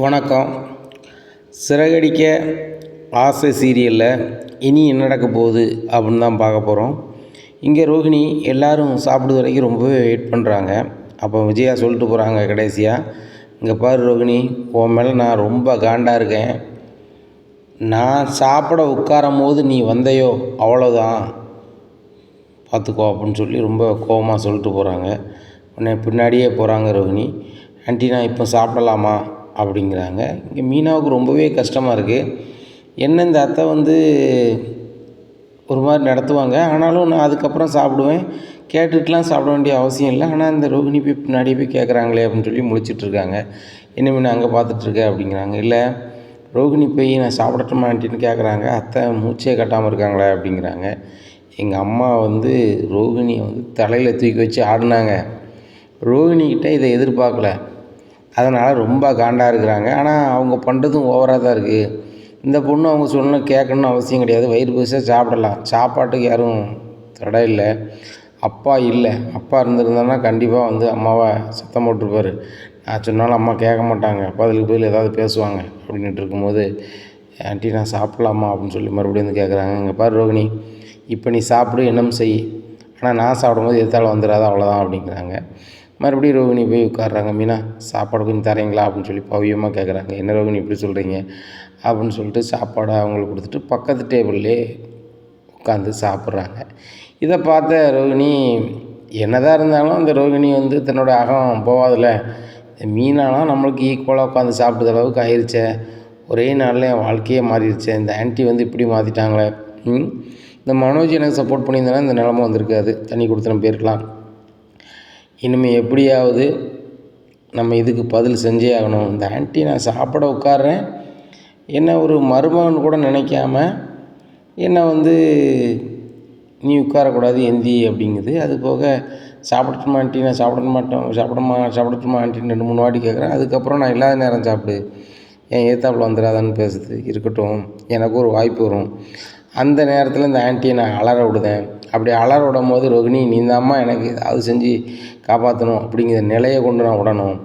வணக்கம். சிறகடிக்க ஆசை சீரியலில் இனி என்ன நடக்க போகுது அப்படின்னு தான் பார்க்க போகிறோம். இங்கே ரோகிணி எல்லோரும் சாப்பிடுற வரைக்கும் ரொம்பவே வெயிட் பண்ணுறாங்க. அப்போ விஜயா சொல்லிட்டு போகிறாங்க கடைசியாக, இங்கே பாரு ரோகிணி, உன் மேலே நான் ரொம்ப காண்டாக இருக்கேன். நான் சாப்பிட உட்காரும் போது நீ வந்தையோ அவ்வளோதான் பார்த்துக்கோ அப்படின்னு சொல்லி ரொம்ப கோபமாக சொல்லிட்டு போகிறாங்க. உடனே பின்னாடியே போகிறாங்க ரோகிணி. ஆண்டி நான் இப்போ சாப்பிடலாமா அப்படிங்கிறாங்க. இங்கே மீனாவுக்கு ரொம்பவே கஷ்டமாக இருக்குது. என்ன இந்த அத்தை ஒரு மாதிரி நடத்துவாங்க, ஆனாலும் நான் அதுக்கப்புறம் சாப்பிடுவேன், கேட்டுட்டுலாம் சாப்பிட வேண்டிய அவசியம் இல்லை. ஆனால் இந்த ரோகிணி போய் பின்னாடி போய் கேட்குறாங்களே அப்படின்னு சொல்லி முழிச்சிட்ருக்காங்க. என்ன மீன் அங்கே பார்த்துட்ருக்க அப்படிங்கிறாங்க. இல்லை ரோகிணி போய் நான் சாப்பிடட்டுமா ஆண்டின்னு கேட்குறாங்க. அத்தை மூச்சே கட்டாமல் இருக்காங்களே அப்படிங்கிறாங்க. எங்கள் அம்மா ரோகிணியை தலையில் தூக்கி வச்சு ஆடினாங்க. ரோகிணிக்கிட்ட இதை எதிர்பார்க்கல, அதனால் ரொம்ப காண்டாக இருக்கிறாங்க. ஆனால் அவங்க பண்ணுறதும் ஓவராக தான் இருக்குது. இந்த பொண்ணு அவங்க சொன்ன கேட்கணுன்னு அவசியம் கிடையாது, வயிறு பசியாக சாப்பிடலாம், சாப்பாட்டுக்கு யாரும் தடை இல்லை. அப்பா இல்லை, அப்பா இருந்திருந்தாங்கன்னா கண்டிப்பாக அம்மாவை சத்தம் போட்டிருப்பார். நான் சொன்னாலும் அம்மா கேட்க மாட்டாங்க, பதிலுக்கு பதில் ஏதாவது பேசுவாங்க அப்படின்ட்டு இருக்கும்போது, ஆண்டி நான் சாப்பிட்லாமா அப்படின்னு சொல்லி மறுபடியும் கேட்குறாங்க. இங்கே பாரு ரோகிணி, இப்போ நீ சாப்பிடு, என்னம் செய், ஆனால் நான் சாப்பிடும்போது எதிர்த்தாலும் வந்துடாத அவ்வளோதான் அப்படிங்கிறாங்க. மறுபடியும் ரோகிணி போய் உட்காடுறாங்க. மீனா சாப்பாடு கொஞ்சம் தரீங்களா அப்படின்னு சொல்லி பவியமாக கேட்குறாங்க. என்ன ரோகிணி இப்படி சொல்கிறீங்க அப்படின்னு சொல்லிட்டு சாப்பாடை அவங்களுக்கு கொடுத்துட்டு பக்கத்து டேபிள்லே உட்காந்து சாப்பிட்றாங்க. இதை பார்த்த ரோகிணி, என்னதான் இருந்தாலும் அந்த ரோகிணி தன்னோட அகம் போகாதில்ல, மீனாலாம் நம்மளுக்கு ஈக்குவலாக உட்காந்து சாப்பிட்ற அளவுக்கு ஆயிடுச்சே, ஒரே நாளில் என் வாழ்க்கையே மாறிடுச்சு, இந்த ஆன்ட்டி இப்படி மாற்றிட்டாங்களே, இந்த மனோஜ் எனக்கு சப்போர்ட் பண்ணியிருந்தாலும் இந்த நிலமை வந்திருக்காது, தண்ணி கொடுத்து நம்ம போயிருக்கலாம். இனிமேல் எப்படியாவது நம்ம இதுக்கு பதில் செஞ்சே ஆகணும். இந்த ஆண்டி நான் சாப்பிட உட்கார்றேன், என்ன ஒரு மருமகன் கூட நினைக்காம என்ன நீ உட்காரக்கூடாது எந்தி அப்படிங்குது. அது போக சாப்பிடட்டுமா ஆண்டி, நான் சாப்பிடட்டுமா ஆண்டின்னு 2-3 வாட்டி கேட்குறேன். அதுக்கப்புறம் நான் இல்லாத நேரம் சாப்பிடு, என் ஏத்தாப்பில் வந்துடாதான்னு பேசுது. இருக்கட்டும், எனக்கு ஒரு வாய்ப்பு வரும், அந்த நேரத்தில் இந்த ஆண்டியை நான் அலற விடுதேன். அப்படி அலற விடும் போது ரோகிணி, நீ தான்மா எனக்கு ஏதாவது செஞ்சு காப்பாற்றணும் அப்படிங்கிற நிலையை கொண்டு நான் விடணும்.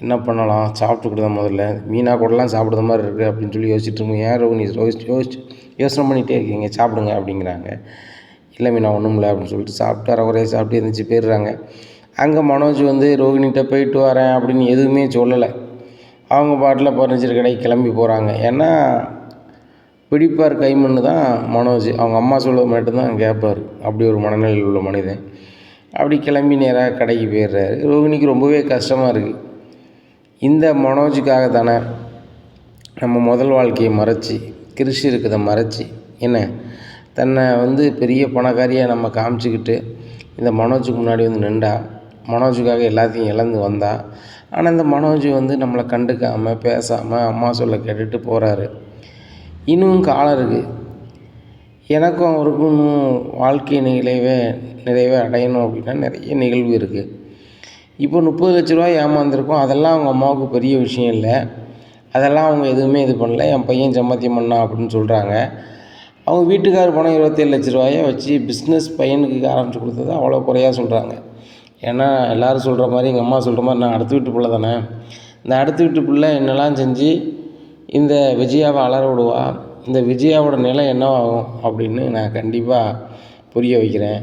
என்ன பண்ணலாம், சாப்பிட்டுக்கிட்டு தான் முதல்ல மீனா கூடலாம் சாப்பிட்ற மாதிரி இருக்குது அப்படின்னு சொல்லி யோசிச்சுட்டு இருக்கோம். ஏன் ரோகிணி யோசனை பண்ணிகிட்டே இருக்கீங்க, சாப்பிடுங்க அப்படிங்கிறாங்க. இல்லை மீனா ஒன்றும் இல்லை அப்படின்னு சொல்லிட்டு சாப்பிட்டு அரைக்குறைய சாப்பிட்டு இருந்துச்சு போயிடுறாங்க. அங்கே மனோஜ் ரோகிணிகிட்ட போயிட்டு வரேன் அப்படின்னு எதுவுமே சொல்லலை. அவங்க பாட்டில் பர்னிச்சர் கடைக்கு கிளம்பி போகிறாங்க. ஏன்னா பிடிப்பார் கைமண்ணு தான் மனோஜ், அவங்க அம்மா சொல்ல மட்டும்தான் கேட்பார். அப்படி ஒரு மனநிலையில் உள்ள மனிதன். அப்படி கிளம்பி நேராக கடைக்கு போயிடுறாரு. ரோகிணிக்கு ரொம்பவே கஷ்டமாக இருக்குது. இந்த மனோஜுக்காக தானே நம்ம முதல் வாழ்க்கையை மறைச்சி, கிருஷி இருக்கிறத மறைச்சி, என்ன தன்னை பெரிய பணக்காரியாக நம்ம காமிச்சிக்கிட்டு இந்த மனோஜுக்கு முன்னாடி நின்றா, மனோஜுக்காக எல்லாத்தையும் இழந்து வந்தா. ஆனால் இந்த மனோஜ் நம்மளை கண்டுக்காமல் பேசாமல் அம்மா சொல்ல கேட்டுட்டு போகிறாரு. இன்னும் காலம் இருக்குது, எனக்கும் அவருக்கும் இன்னும் வாழ்க்கை நிறைவே அடையணும் அப்படின்னா நிறைய நிகழ்வு இருக்குது. இப்போ 30 லட்ச ரூபா ஏமாந்துருக்கோம், அதெல்லாம் அவங்க அம்மாவுக்கு பெரிய விஷயம் இல்லை, அதெல்லாம் அவங்க எதுவுமே இது பண்ணல, என் பையன் சம்பாத்தியம் பண்ணான் அப்படின்னு சொல்கிறாங்க. அவங்க வீட்டுக்கார் பணம் 27 லட்ச ரூபாயை வச்சு பிஸ்னஸ் பையனுக்கு ஆரம்பித்து கொடுத்தது அவ்வளோ குறையாக சொல்கிறாங்க. ஏன்னா எல்லோரும் சொல்கிற மாதிரி, எங்கள் அம்மா சொல்கிற மாதிரி, நான் அடுத்த வீட்டு பிள்ளை தானே, இந்த அடுத்த வீட்டு பிள்ளை என்னெல்லாம் செஞ்சு இந்த விஜயாவை அலற விடுவா, இந்த விஜயாவோட நிலை என்னவாகும் அப்படின்னு நான் கண்டிப்பாக புரிய வைக்கிறேன்.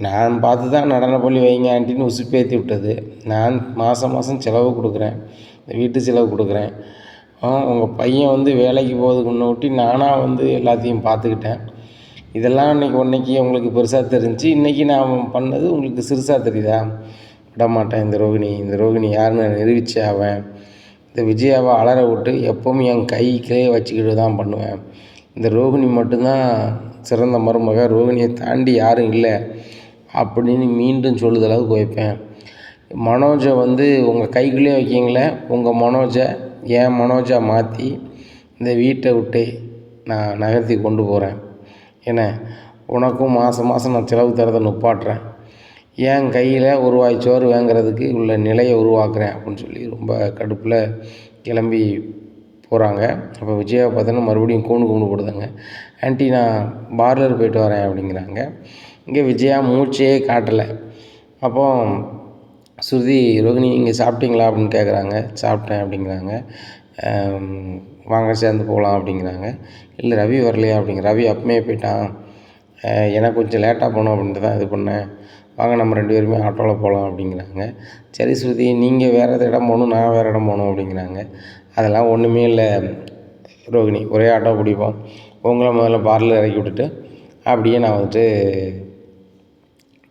நான் பார்த்து தான் நடன பள்ளி வைங்க ஆண்டின்னு உசுப்பேற்றி விட்டது. நான் மாதம் செலவு கொடுக்குறேன், இந்த வீட்டு செலவு கொடுக்குறேன். உங்கள் பையன் வேலைக்கு போகிறதுக்கு முன்னோட்டி நானாக எல்லாத்தையும் பார்த்துக்கிட்டேன். இதெல்லாம் அன்றைக்கி உங்களுக்கு பெருசாக தெரிஞ்சு, இன்றைக்கி நான் பண்ணது உங்களுக்கு சிறுசாக தெரியுதா? விடமாட்டேன். இந்த ரோகிணி யாருன்னு நிரூபித்து அவன் இந்த விஜயாவை அலற விட்டு எப்போவும் என் கைக்கிலே வச்சுக்கிட்டு தான் பண்ணுவேன். இந்த ரோகிணி மட்டும்தான் சிறந்த மருமக, ரோகிணியை தாண்டி யாரும் இல்லை அப்படின்னு மீண்டும் சொல்லுதளவுக்கு வைப்பேன். மனோஜை உங்கள் கைக்குள்ளே வைக்கிங்களே, உங்கள் மனோஜை என் மனோஜை மாற்றி இந்த வீட்டை விட்டு நான் நகர்த்தி கொண்டு போகிறேன். ஏன்னா உனக்கும் மாதம் நான் செலவு தரதை நுப்பாட்டுறேன், என் கையில் ஒரு வாய் சோறு வாங்கிறதுக்கு உள்ள நிலையை உருவாக்குறேன் அப்படின்னு சொல்லி ரொம்ப கடுப்பில் கிளம்பி போகிறாங்க. அப்போ விஜயாவை பார்த்தோன்னா மறுபடியும் கூண்டு போடுதாங்க. ஆண்டி நான் பார்லர் போயிட்டு வரேன் அப்படிங்கிறாங்க. இங்கே விஜயா மூச்சையே காட்டலை. அப்போது ஸ்ருதி, ரோகிணி இங்கே சாப்பிட்டீங்களா அப்படின்னு கேட்குறாங்க. சாப்பிட்டேன் அப்படிங்கிறாங்க. வாங்க சேர்ந்து போகலாம் அப்படிங்கிறாங்க. இல்லை ரவி வரலையா ரவி அப்பமே போயிட்டான், எனக்கு கொஞ்சம் லேட்டாக போகணும் அப்படின்ட்டு தான் இது பண்ணேன், வாங்க நம்ம 2 பேருமே ஆட்டோவில் போகலாம் அப்படிங்கிறாங்க. சரி ஸ்ருதி, நீங்கள் வேறு இடம் போகணும், நான் வேறு இடம் போகணும் அப்படிங்கிறாங்க. அதெல்லாம் ஒன்றுமே இல்லை ரோகிணி, ஒரே ஆட்டோ பிடிப்போம், உங்களை முதல்ல பார்லர் இறக்கி விட்டுட்டு அப்படியே நான் வந்துட்டு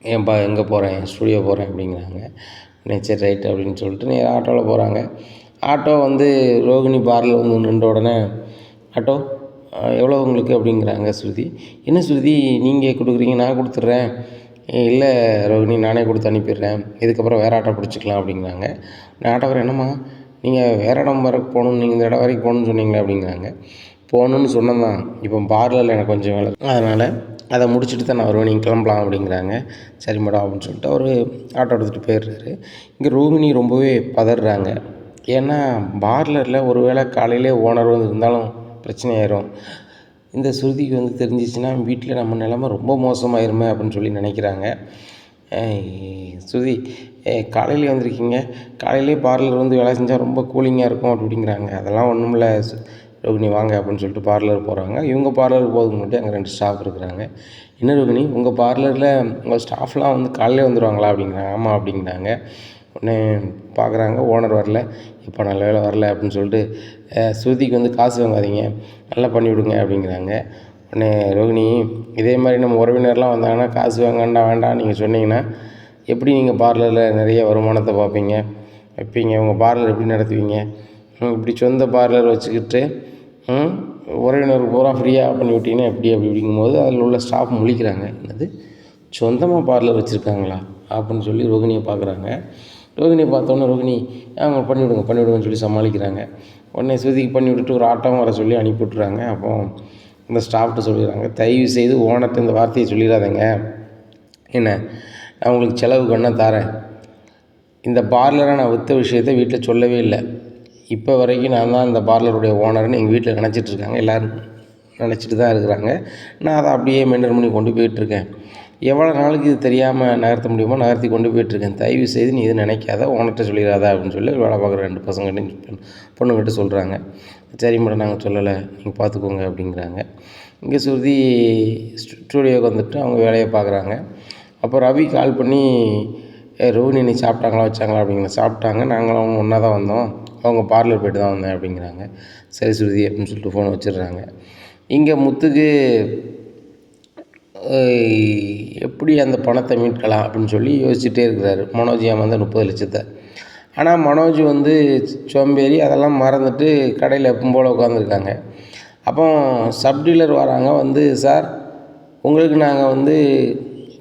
எங்கே போகிறேன், ஸ்டூடியோ போகிறேன் அப்படிங்கிறாங்க. சரி ரைட்டு அப்படின்னு சொல்லிட்டு நேராக ஆட்டோவில் போகிறாங்க. ஆட்டோ வந்து ரோகிணி பார்லர் வந்து நின்ற உடனே, ஆட்டோ எவ்வளோ உங்களுக்கு அப்படிங்கிறாங்க ஸ்ருதி. என்ன ஸ்ருதி நீங்கள் கொடுக்குறீங்க, நான் கொடுத்துட்றேன். இல்லை ரோகிணி, நானே கொடுத்து அனுப்பிடுறேன், இதுக்கப்புறம் வேறு ஆட்டோ பிடிச்சிக்கலாம் அப்படிங்கிறாங்க. நான் ஆட்டோக்காரர், என்னம்மா நீங்கள் வேறு இடம் வரைக்கும் போகணும், நீங்கள் இந்த இடம் வரைக்கும் போகணுன்னு சொன்னீங்களே அப்படிங்கிறாங்க. போகணுன்னு சொன்னேன் தான், இப்போ பார்லரில் எனக்கு கொஞ்சம் வேலை, அதனால் அதை முடிச்சுட்டு தான் நான் வருவேன், நீங்கள் கிளம்பலாம் அப்படிங்கிறாங்க. சரி மேடம் அப்படின்னு சொல்லிட்டு அவர் ஆட்டோ எடுத்துகிட்டு போயிடுறாரு. இங்கே ரோகிணி ரொம்பவே பதறாங்க. ஏன்னா பார்லரில் ஒரு வேளை காலையிலே ஓனர் வந்து இருந்தாலும் பிரச்சனையாயிரும், இந்த ஸ்ருதிக்கு வந்து தெரிஞ்சிச்சுன்னா வீட்டில் நம்ம நிலமை ரொம்ப மோசமாயிருமே அப்படின்னு சொல்லி நினைக்கிறாங்க. ஸ்ருதி, காலையிலே வந்திருக்கீங்க, காலையிலே பார்லர் வந்து வேலை செஞ்சால் ரொம்ப கூலிங்காக இருக்கும் அப்படிங்கிறாங்க. அதெல்லாம் ஒன்றும் இல்லை ரோகிணி, வாங்க அப்படின்னு சொல்லிட்டு பார்லர் போகிறாங்க. இவங்க பார்லருக்கு போகிறதுக்கு முன்னாடி அங்கே 2 ஸ்டாஃப் இருக்கிறாங்க. என்ன ரோகிணி, உங்கள் பார்லரில் உங்கள் ஸ்டாஃப்லாம் வந்து காலையிலே வந்துடுவாங்களா அப்படிங்கிறாங்க. ஆமாம் அப்படிங்கிறாங்க. உடனே பார்க்குறாங்க, ஓனர் வரல, இப்போ நல்ல வேலை வரல அப்படின்னு சொல்லிட்டு, ஸ்ருதிக்கு வந்து காசு வாங்காதீங்க, நல்லா பண்ணி விடுங்க அப்படிங்கிறாங்க. உடனே ரோகிணி, இதே மாதிரி நம்ம உறவினர்லாம் வந்தாங்கன்னா காசு வேண்டாம் நீங்கள் சொன்னீங்கன்னா எப்படி நீங்கள் பார்லரில் நிறைய வருமானத்தை பார்ப்பீங்க, வைப்பீங்க, உங்கள் பார்லர் எப்படி நடத்துவீங்க, இப்படி சொந்த பார்லர் வச்சுக்கிட்டு உறவினருக்கு பூரா ஃப்ரீயாக பண்ணி விட்டிங்கன்னா எப்படி அப்படிங்கும்போது அதில் உள்ள ஸ்டாஃப் முழிக்கிறாங்க. என்னது சொந்தமாக பார்லர் வச்சுருக்காங்களா அப்படின்னு சொல்லி ரோகிணியை பார்க்குறாங்க. ரோகிணியை பார்த்தோன்னே ரோகிணி, அவங்க பண்ணிவிடுங்கன்னு சொல்லி சமாளிக்கிறாங்க. உடனே ஸ்ருதிக்கு பண்ணி விட்டுட்டு ஒரு ஆட்டோவும் வர சொல்லி அனுப்பி விட்றாங்க. அப்போ இந்த ஸ்டாஃப்ட்டு சொல்லிடுறாங்க, தயவு செய்து ஓனர்கிட்ட இந்த வார்த்தையை சொல்லிடாதீங்க, என்ன நான் உங்களுக்கு செலவுக்கு வேணா தரேன், இந்த பார்லரை நான் விற்ற விஷயத்த வீட்டில் சொல்லவே இல்லை, இப்போ வரைக்கும் நான் தான் இந்த பார்லருடைய ஓனர்னு எங்கள் வீட்டில் நினச்சிட்ருக்காங்க, எல்லோரும் நினச்சிட்டு தான் இருக்கிறாங்க. நான் அதை அப்படியே மெயின்டைன் பண்ணி கொண்டு போயிட்டுருக்கேன், எவ்வளோ நாளைக்கு இது தெரியாமல் நகர்த்த முடியுமோ நகர்த்தி கொண்டு போயிட்டுருக்கேன், தயவு செய்து நீ இது நினைக்காத, ஓனர்கிட்ட சொல்லிடாத அப்படின்னு சொல்லி வேலை பார்க்குற 2 பசங்கள்கிட்ட பொண்ணுங்கிட்ட சொல்கிறாங்க. சரி மேடம், நாங்கள் சொல்லலை, நீங்கள் பார்த்துக்கோங்க அப்படிங்கிறாங்க. இங்கே ஸ்ருதி ஸ்டூடியோவுக்கு வந்துட்டு அவங்க வேலையை பார்க்குறாங்க. அப்போ ரவி கால் பண்ணி, ரோஹிணி நீ சாப்பிட்டாங்களா வச்சாங்களா அப்படிங்கிற. சாப்பிட்டாங்க, நாங்களும் அவங்க ஒன்றா தான் வந்தோம், அவங்க பார்லர் போய்ட்டு தான் வந்தேன் அப்படிங்கிறாங்க. சரி ஸ்ருதி அப்படின்னு சொல்லிட்டு ஃபோனை வச்சிடுறாங்க. இங்கே முத்துக்கு எப்படி அந்த பணத்தை மீட்கலாம் அப்படின்னு சொல்லி யோசிச்சுட்டே இருக்கிறாரு. மனோஜ் ஏமாந்த 30 லட்சத்தை. ஆனால் மனோஜ் வந்து சோம்பேறி, அதெல்லாம் மறந்துட்டு கடையில் எப்பவும் போல் உட்காந்துருக்காங்க. அப்போ சப்டீலர் வராங்க, வந்து சார் உங்களுக்கு நாங்கள் வந்து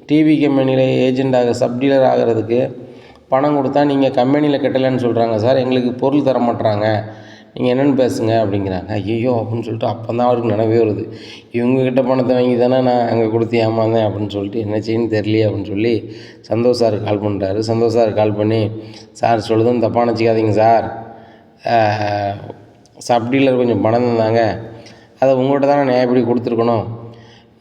டிவி கம்பெனியில் ஏஜெண்டாக சப்டீலர் ஆகிறதுக்கு பணம் கொடுத்தா நீங்கள் கம்பெனியில் கட்டலைன்னு சொல்கிறாங்க சார், எங்களுக்கு பொருள் தர மாட்டுறாங்க, நீங்கள் என்னென்னு பேசுங்க அப்படிங்கிறாங்க. ஐயோ அப்படின்னு சொல்லிட்டு அப்போ தான் அவருக்கு நினைவே வருது, இவங்கக்கிட்ட பணத்தை வாங்கி தானே நான் அங்கே கொடுத்து ஏமாந்தேன் அப்படின்னு சொல்லிட்டு என்ன செய்யணும்னு தெரியலையே அப்படின்னு சொல்லி சந்தோஷ் சார் கால் பண்ணுறாரு. சந்தோஷ் சார் கால் பண்ணி, சார் சொல்லுதுன்னு தப்பாக நினச்சிக்காதீங்க சார், சப்டீலர் கொஞ்சம் பணம் தந்தாங்க, அதை உங்கள்கிட்ட தானே நியாயப்படி கொடுத்துருக்கணும்,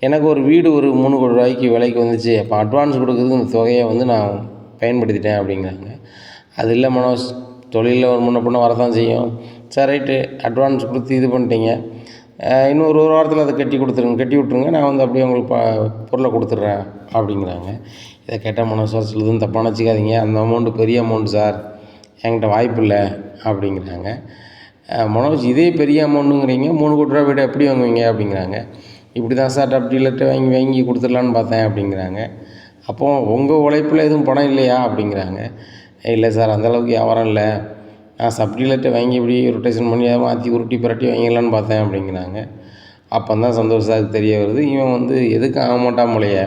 எனக்கு ஒரு வீடு ஒரு 3 கோடி ரூபாய்க்கு விலைக்கு வந்துச்சு, அப்போ அட்வான்ஸ் கொடுக்குறதுக்கு இந்த தொகையை வந்து நான் பயன்படுத்திட்டேன் அப்படிங்கிறாங்க. அது இல்லை மனோஜ், தொழிலில் ஒரு முன்ன பின்ன வரதான் செய்யும், சரி ரைட்டு அட்வான்ஸ் கொடுத்து இது பண்ணிட்டீங்க, இன்னும் ஒரு வாரத்தில் அதை கட்டி விட்ருங்க, நான் வந்து அப்படியே உங்களுக்கு பொருளை கொடுத்துட்றேன் அப்படிங்கிறாங்க. இதை கேட்டால் மனோஜ் சார் சொல்லுதுன்னு தப்பாக நினச்சிக்காதீங்க, அந்த அமௌண்ட்டு பெரிய அமௌண்ட்டு சார், என்கிட்ட வாய்ப்பு இல்லை அப்படிங்கிறாங்க. மனோஜ், இதே பெரிய அமௌண்ட்டுங்கிறீங்க, 3 கோடி ரூபா வீடு எப்படி வாங்குவீங்க அப்படிங்கிறாங்க. இப்படி தான் சார் டப்டீலர்கிட்ட வாங்கி கொடுத்துடலான்னு பார்த்தேன் அப்படிங்கிறாங்க. அப்போது உங்கள் உழைப்பில் எதுவும் பணம் இல்லையா அப்படிங்கிறாங்க. இல்லை சார், அந்தளவுக்கு வியாபாரம் இல்லை, நான் சப்டீலர்கிட்ட வாங்கி இப்படி ரொட்டேஷன் பண்ணி மாற்றி உருட்டி புரட்டி வாங்கிடலான்னு பார்த்தேன் அப்படிங்கிறாங்க. அப்போ தான் சந்தோஷ் சாருக்கு தெரிய வருது, இவன் வந்து எதுக்கும் ஆக மாட்டான் போலையே,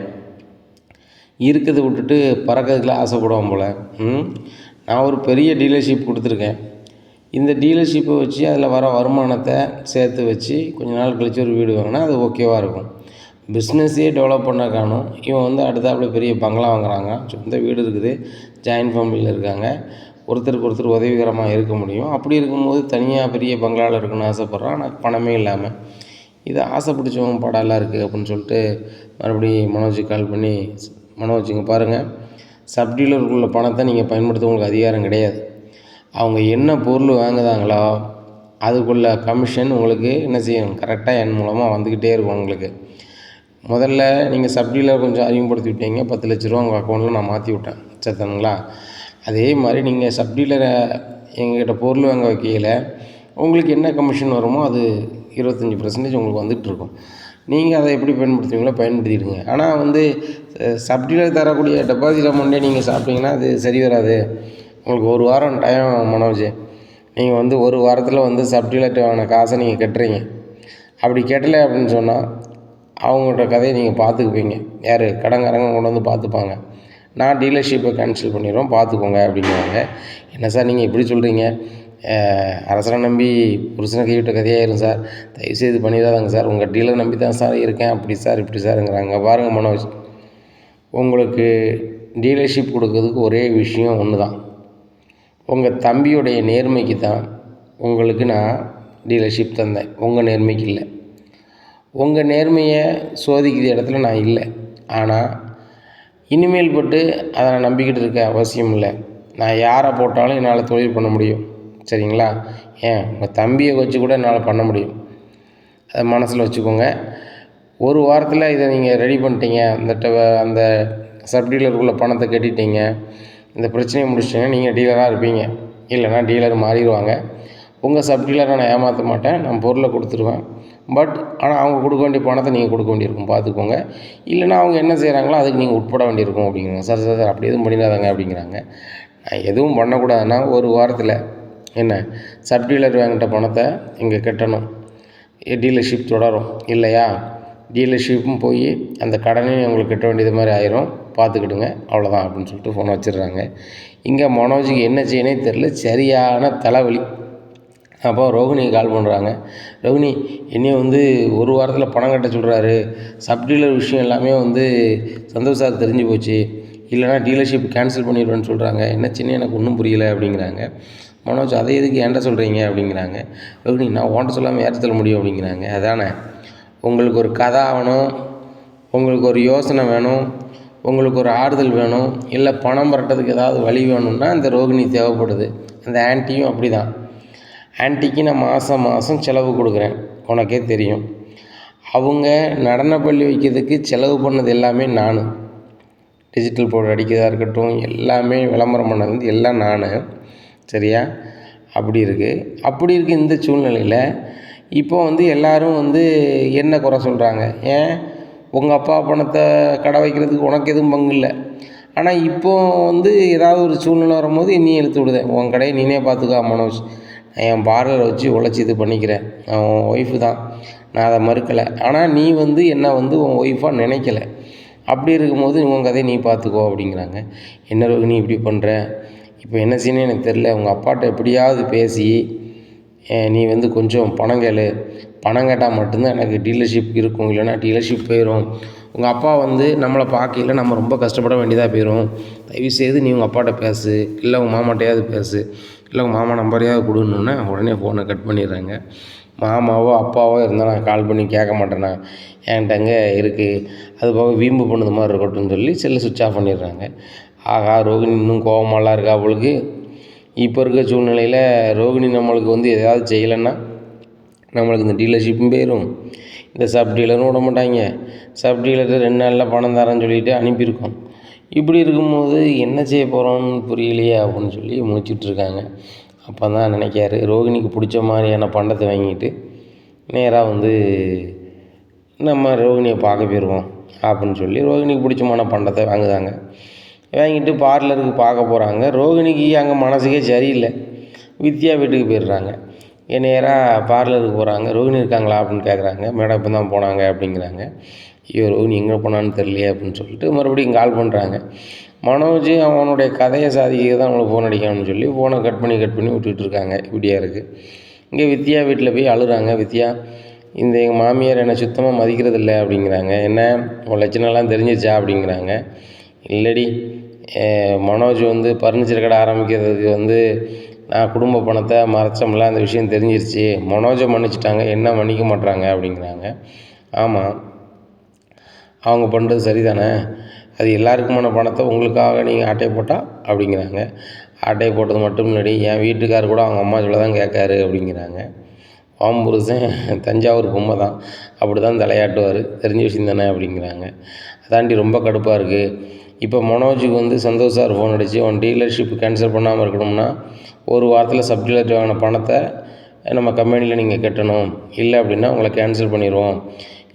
இருக்கிறத விட்டுட்டு பறக்கிறதுக்குலாம் ஆசைப்படுவான் போல். நான் ஒரு பெரிய டீலர்ஷிப் கொடுத்துருக்கேன், இந்த டீலர்ஷிப்பை வச்சு அதில் வர வருமானத்தை சேர்த்து வச்சு கொஞ்ச நாள் கழித்து ஒரு வீடு வாங்கினா அது ஓகேவாக இருக்கும். பிஸ்னஸே டெவலப் பண்ண காணும், இவன் வந்து அடுத்தாப்புல பெரிய பங்களா வாங்குறாங்க, சொந்த வீடு இருக்குது, ஜாயின்ட் ஃபேமிலியில் இருக்காங்க, ஒருத்தருக்கு ஒருத்தர் உதவிகரமாக இருக்க முடியும். அப்படி இருக்கும்போது தனியாக பெரிய பங்களாவில் இருக்குன்னு ஆசைப்பட்றான், ஆனால் பணமே இல்லாமல். இது ஆசை பிடிச்சவங்க படம்லாம் இருக்குது அப்படின்னு சொல்லிட்டு மறுபடியும் மனோஜுக்கு கால் பண்ணி, மனோஜ் இங்கே பாருங்கள், சப்டீலருக்குள்ள பணத்தை நீங்கள் பயன்படுத்த உங்களுக்கு அதிகாரம் கிடையாது, அவங்க என்ன பொருள் வாங்குதாங்களோ அதுக்குள்ள கமிஷன் உங்களுக்கு என்ன செய்யும், கரெக்டாக என் மூலமாக வந்துக்கிட்டே இருக்கும். உங்களுக்கு முதல்ல நீங்கள் சப்டீலர் கொஞ்சம் அறிமுகப்படுத்தி விட்டீங்க, 10 லட்ச ரூபா உங்கள் அக்கௌண்ட்டில் நான் மாற்றி விட்டேன், சரிதானுங்களா? அதே மாதிரி நீங்கள் சப்டீலரை எங்ககிட்ட பொருள் வாங்க வைக்கையில் உங்களுக்கு என்ன கமிஷன் வருமோ அது 25% உங்களுக்கு வந்துகிட்ருக்கும். நீங்கள் அதை எப்படி பயன்படுத்துவீங்களோ பயன்படுத்திடுங்க. ஆனால் வந்து சப்டீலர் தரக்கூடிய டெபாசிட் அமௌண்ட்டே நீங்கள் சாப்பிட்டீங்கன்னா அது சரி வராது. உங்களுக்கு ஒரு வாரம் டைம் மனோஜ். நீங்கள் வந்து ஒரு வாரத்தில் வந்து சப்டீலர்கிட்ட காசை நீங்கள் கட்டுறீங்க. அப்படி கட்டலை அப்படின்னு சொன்னால் அவங்களோட கதையை நீங்கள் பார்த்துக்குப்பீங்க. யார், கடன்காரங்க கொண்டு வந்து பார்த்துப்பாங்க. நான் டீலர்ஷிப்பை கேன்சல் பண்ணிடுவோம், பார்த்துக்கோங்க அப்படிங்கிறாங்க. என்ன சார் நீங்கள் இப்படி சொல்கிறீங்க? அரசரை நம்பி புருஷனை கைவிட்ட கதையாயிரும் சார், தயவுசெய்து பண்ணிடாதாங்க சார், உங்கள் டீலர் நம்பி தான் சார் இருக்கேன், அப்படி சார் இப்படி சாருங்கிறாங்க. பாருங்கள் மனோஜ், உங்களுக்கு டீலர்ஷிப் கொடுக்கறதுக்கு ஒரே விஷயம் ஒன்று தான். உங்கள் தம்பியுடைய நேர்மைக்கு தான் உங்களுக்கு நான் டீலர்ஷிப் தந்தேன், உங்கள் நேர்மைக்கு இல்லை. உங்கள் நேர்மையை சோதிக்கிற இடத்துல நான் இல்லை. ஆனால் இனிமேல் பட்டு அதை நான் நம்பிக்கிட்டு இருக்க அவசியம் இல்லை. நான் யாரை போட்டாலும் என்னால் தொழில் பண்ண முடியும், சரிங்களா? ஏன் உங்கள் தம்பியை வச்சு கூட என்னால் பண்ண முடியும். அதை மனசில் வச்சுக்கோங்க. ஒரு வாரத்தில் இதை நீங்கள் ரெடி பண்ணிட்டீங்க, அந்த சப்டீலருக்குள்ளே பணத்தை கட்டிட்டீங்க, இந்த பிரச்சனையை முடிச்சிட்டிங்கன்னா நீங்கள் டீலராக இருப்பீங்க. இல்லைனா டீலர் மாறிடுவாங்க. உங்கள் சப்டீலரை நான் ஏமாற்ற மாட்டேன், நான் பொருளை கொடுத்துருவேன். பட் ஆனால் அவங்க கொடுக்க வேண்டிய பணத்தை நீங்கள் கொடுக்க வேண்டியிருக்கும், பார்த்துக்கோங்க. இல்லைனா அவங்க என்ன செய்கிறாங்களோ அதுக்கு நீங்கள் உட்பட வேண்டியிருக்கும் அப்படிங்கிறாங்க. சார் சார் சார் அப்படி எதுவும் பண்ணிடாதாங்க அப்படிங்கிறாங்க. நான் எதுவும் பண்ணக்கூடாதுன்னா ஒரு வாரத்தில் என்ன சப்டீலர் வாங்கிட்ட பணத்தை இங்கே கட்டணும், டீலர்ஷிப் தொடரும். இல்லையா டீலர்ஷிப்பும் போய் அந்த கடனையும் உங்களுக்கு கட்ட வேண்டியது மாதிரி ஆயிரும், பார்த்துக்கிடுங்க, அவ்வளோதான் அப்படின்னு சொல்லிட்டு ஃபோனை வச்சிடுறாங்க. இங்கே மனோஜுக்கு என்ன செய்யணே தெரில, சரியான தலைவலி. அப்போ ரோகிணிக்கு கால் பண்ணுறாங்க. ரோகிணி, என்னையும் வந்து ஒரு வாரத்தில் பணம் கட்ட சொல்கிறாரு, சப்டீலர் விஷயம் எல்லாமே வந்து சந்தோஷ் சார் தெரிஞ்சு போச்சு, இல்லைனா டீலர்ஷிப் கேன்சல் பண்ணிடுவேன்னு சொல்கிறாங்க, என்ன சின்ன எனக்கு ஒன்றும் புரியலை அப்படிங்கிறாங்க. மனோஜ், அதை எதுக்கு ஏன்ட்ட சொல்கிறீங்க அப்படிங்கிறாங்க. ரோகிணி, நான் ஓன்ட்ட சொல்லாமல் யார்ட்ட சொல்ல முடியும் அப்படிங்கிறாங்க. அதானே, உங்களுக்கு ஒரு கதை ஆகணும், உங்களுக்கு ஒரு யோசனை வேணும், உங்களுக்கு ஒரு ஆறுதல் வேணும், இல்லை பணம் பரட்டதுக்கு ஏதாவது வழி வேணும்னா அந்த ரோகிணி தேவைப்படுது. அந்த ஆன்ட்டியும் அப்படி தான். ஆன்ட்டிக்கு நான் மாதம் மாதம் செலவு கொடுக்குறேன், உனக்கே தெரியும். அவங்க நடனப்பள்ளி வைக்கிறதுக்கு செலவு பண்ணது எல்லாமே நான். டிஜிட்டல் போர்டு அடிக்கிறதா இருக்கட்டும், எல்லாமே விளம்பரம் பண்ணது வந்து எல்லாம் நான், சரியா? அப்படி இருக்குது இந்த சூழ்நிலையில் இப்போ வந்து எல்லோரும் வந்து என்ன குறை சொல்கிறாங்க? ஏன் உங்கள் அப்பா பணத்தை கடை வைக்கிறதுக்கு உனக்கு எதுவும் பங்கு இல்லை. ஆனால் இப்போ வந்து ஏதாவது ஒரு சூழ்நிலை வரும்போது என்னையும் இழுத்து விடுதேன், உன் கடையை நீனே பார்த்துக்கா மனோஜ், நான் என் பார்லரை வச்சு உழைச்சி இது பண்ணிக்கிறேன், நான் உன் ஒய்ஃபு தான், நான் அதை மறுக்கலை. ஆனால் நீ வந்து என்னை வந்து உன் ஒய்ஃபாக நினைக்கலை. அப்படி இருக்கும்போது உன் கதையை நீ பார்த்துக்கோ அப்படிங்கிறாங்க. என்ன ரோகிணி இப்படி பண்ணுற? இப்போ என்ன செய்யணும் எனக்கு தெரில. உங்கள் அப்பாட்ட எப்படியாவது பேசி நீ வந்து கொஞ்சம் பணம் கேளு, பணம் கேட்டால் மட்டும்தான் எனக்கு டீலர்ஷிப் இருக்கும், இல்லைனா டீலர்ஷிப் போயிடும். உங்கள் அப்பா வந்து நம்மளை பார்க்கையில நம்ம ரொம்ப கஷ்டப்பட வேண்டியதாக போயிடும். தயவுசெய்து நீ உங்கள் அப்பாட்ட பேசு, இல்லை உங்கள் மாமாட்டையாவது பேசு, இல்லை உங்கள் மாமா நம்பரையாவது கொடுன்னோன்னே உடனே ஃபோனை கட் பண்ணிடுறாங்க. மாமாவோ அப்பாவோ இருந்தால் நான் கால் பண்ணி கேட்க மாட்டேண்ணா, என்கிட்ட அங்கே இருக்குது, அது போக வீம்பு பண்ணுது மாதிரி இருக்கட்டும்னு சொல்லி செல்லு சுவிட்ச் ஆஃப் பண்ணிடுறாங்க. ஆகா, ரோகிணி இன்னும் கோபமாலாம் இருக்கா அவளுக்கு. இப்போ இருக்க சூழ்நிலையில் ரோகிணி நம்மளுக்கு வந்து எதாவது செய்யலைன்னா நம்மளுக்கு இந்த டீலர்ஷிப்பும் போயிடும், இந்த சப் டீலரும் விட மாட்டாங்க. சப் டீலர் 2 நாளில் பணம் தரேன்னு சொல்லிவிட்டு அனுப்பியிருக்கோம். இப்படி இருக்கும்போது என்ன செய்ய போகிறோன்னு புரியலையே அப்படின்னு சொல்லி முழிச்சிட்ருக்காங்க. அப்போ தான் நினைக்காரு, ரோகிணிக்கு பிடிச்ச மாதிரியான பண்டத்தை வாங்கிட்டு நேராக வந்து நம்ம ரோகிணியை பார்க்க போயிடுவோம் அப்படின்னு சொல்லி ரோகிணிக்கு பிடிச்சமான பண்டத்தை வாங்குதாங்க. வாங்கிட்டு பார்லருக்கு பார்க்க போகிறாங்க. ரோகிணிக்கு அங்கே மனசுக்கே சரியில்லை. வித்யா வீட்டுக்கு போயிடுறாங்க. நேராக பார்லருக்கு போகிறாங்க. ரோகிணி இருக்காங்களா அப்படின்னு கேட்குறாங்க. மேடம் இப்போ தான் போனாங்க அப்படிங்கிறாங்க. ஐயோ, ரோகிணி எங்கே போனான்னு தெரியலையே அப்படின்னு சொல்லிட்டு மறுபடியும் கால் பண்ணுறாங்க. மனோஜ் அவனுடைய கதையை சாதிக்க தான் அவங்களுக்கு ஃபோன் அடிக்கணும்னு சொல்லி ஃபோனை கட் பண்ணி விட்டுட்டு இருக்காங்க. இப்படியா இருக்குது. இங்கே வித்யா வீட்டில் போய் அழுகிறாங்க. வித்யா, இந்த எங்கள் மாமியார் என்னை சுத்தமாக மதிக்கிறதில்ல அப்படிங்கிறாங்க. என்ன உன் லட்சணம்லாம் தெரிஞ்சிச்சா அப்படிங்கிறாங்க. இல்லடி, மனோஜ் வந்து ஃபர்னிச்சர் கடை ஆரம்பிக்கிறதுக்கு வந்து நான் குடும்ப பணத்தை மறைச்சோம்ல, அந்த விஷயம் தெரிஞ்சிருச்சு. மனோஜை மன்னிச்சிட்டாங்க, என்ன மன்னிக்க மாட்றாங்க அப்படிங்கிறாங்க. ஆமாம், அவங்க பண்ணுறது சரி தானே, அது எல்லாருக்குமான பணத்தை உங்களுக்காக நீங்கள் ஆட்டை போட்டால் அப்படிங்கிறாங்க. ஆட்டை போட்டது மட்டும் இல்லடி, என் வீட்டுக்கார் கூட அவங்க அம்மா சொல்ல தான் கேட்காரு அப்படிங்கிறாங்க. வாம்புருஷன் தஞ்சாவூர் பொம்மை தான், அப்படி தான் தலையாட்டுவார், தெரிஞ்ச விஷயம் தானே அப்படிங்கிறாங்க. அதாண்டி ரொம்ப கடுப்பாக இருக்குது. இப்போ மனோஜுக்கு வந்து சந்தோஷ் சார் ஃபோன் அடித்து உன் டீலர்ஷிப் கேன்சல் பண்ணாமல் இருக்கணும்னா ஒரு வாரத்தில் சப்டீலர் வாங்கின பணத்தை நம்ம கம்பெனியில் நீங்கள் கட்டணும், இல்லை அப்படின்னா உங்களை கேன்சல் பண்ணிடுவோம்.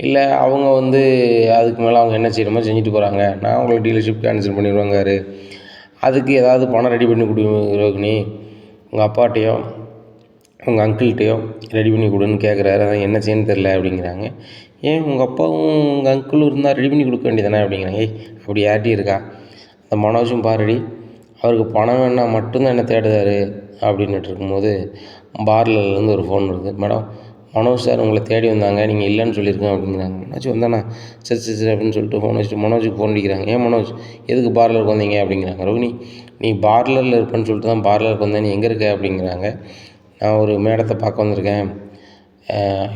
இல்லை அவங்க வந்து அதுக்கு மேலே அவங்க என்ன செய்யணுமோ செஞ்சுட்டு போகிறாங்க, நான் உங்களை டீலர்ஷிப் கேன்சல் பண்ணிடுவாங்காரு. அதுக்கு ஏதாவது பணம் ரெடி பண்ணி கொடு ரோகிணி, உங்கள் அப்பாட்டையோ உங்கள் அங்கிள்கிட்டையோ ரெடி பண்ணி கொடுன்னு கேட்குறாரு. அதான் என்ன செய்யணும்னு தெரில அப்படிங்கிறாங்க. ஏன் உங்கள் அப்பாவும் உங்கள் அங்கிளும் இருந்தால் ரெடி பண்ணி கொடுக்க வேண்டியதானே அப்படிங்கிறாங்க. அப்படி யார்ட்டி இருக்கா, அந்த மனோஜும் பாருடி, அவருக்கு பணம் வேணா மட்டும்தான் என்ன தேடுதார் அப்படின்னுட்டு இருக்கும்போது பார்லர்லேருந்து ஒரு ஃபோன் வருது. மேடம், மனோஜ் சார் உங்களை தேடி வந்தாங்க, நீங்கள் இல்லைன்னு சொல்லியிருக்கேன் அப்படிங்கிறாங்க. மனோஜ் வந்தானா, சரி சரி சரி அப்படின்னு சொல்லிட்டு ஃபோன் வச்சுட்டு மனோஜுக்கு ஃபோன் அடிக்கிறாங்க. ஏன் மனோஜ் எதுக்கு பார்லருக்கு வந்தீங்க அப்படிங்கிறாங்க. ரோகிணி, நீ பார்லரில் இருப்பேன்னு சொல்லிட்டு தான் பார்லருக்கு வந்தேன், நீ எங்கே இருக்க அப்படிங்கிறாங்க. நான் ஒரு மேடத்தை பார்க்க வந்திருக்கேன்,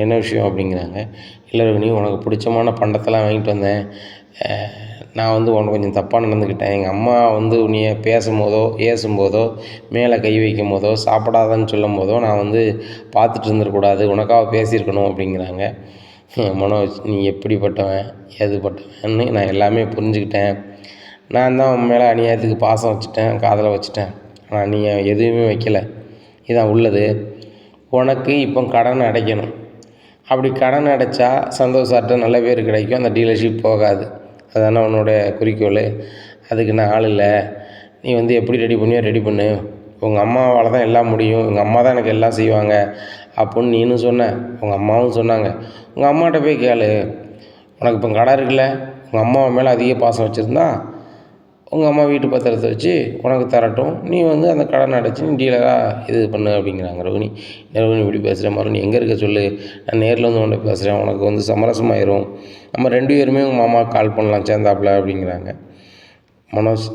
என்ன விஷயம் அப்படிங்கிறாங்க. இல்லை ரோகிணி, உனக்கு பிடிச்சமான பண்டத்தெல்லாம் வாங்கிட்டு வந்தேன், நான் வந்து உனக்கு கொஞ்சம் தப்பாக நடந்துக்கிட்டேன். எங்கள் அம்மா வந்து உன்னைய பேசும்போதோ ஏசும்போதோ மேலே கை வைக்கும் போதோ சாப்பிடாதன்னு சொல்லும் போதோ நான் வந்து பார்த்துட்டு இருந்துடக்கூடாது, உனக்காக பேசியிருக்கணும் அப்படிங்கிறாங்க. மனோஜ், நீ எப்படிப்பட்டவன் ஏதுப்பட்டவன்னு நான் எல்லாமே புரிஞ்சுக்கிட்டேன். நான் தான் உன் மேலே அநியாயத்துக்கு பாசம் வச்சுட்டேன், காதலை வச்சுட்டேன். ஆனால் நீ எதுவுமே வைக்கலை. இதான் உள்ளது. உனக்கு இப்போ கடன் அடைக்கணும். அப்படி கடன் அடைச்சா சந்தோஷ் சார்கிட்ட நல்ல பேர் கிடைக்கும், அந்த டீலர்ஷிப் போகாது. அதுதானே உன்னோட குறிக்கோள். அதுக்கு நான் ஆள் இல்லை, நீ வந்து எப்படி ரெடி பண்ணியோ ரெடி பண்ணு, உங்கள் அம்மாவால் தான் எல்லாம் முடியும், உங்கள் அம்மா தான் எனக்கு எல்லாம் செய்வாங்க அப்புடின்னு நீனும் சொன்ன, உங்கள் அம்மாவும் சொன்னாங்க. உங்கள் அம்மாட்ட போய் கேளு, உனக்கு இப்போ கடன் இருக்குல்ல, உங்கள் அம்மாவை மேலே அதிக பாசம் வச்சுருந்தா உங்கள் அம்மா வீட்டு பத்திரத்தை வச்சு உனக்கு தரட்டும், நீ வந்து அந்த கடனை அடைச்சி நீ டீலராக இது பண்ணு அப்படிங்கிறாங்க. ரோகிணி, ரோகிணி இப்படி பேசுகிற மாதிரி, நீ எங்கே இருக்க சொல்லு, நான் நேரில் வந்து உன்ட்ட பேசுகிறேன், உனக்கு வந்து சமரசமாயிரும், நம்ம 2 பேருமே உங்கள் மாமாவுக்கு கால் பண்ணலாம் சேர்ந்தாப்புல அப்படிங்கிறாங்க. மனோஜ்,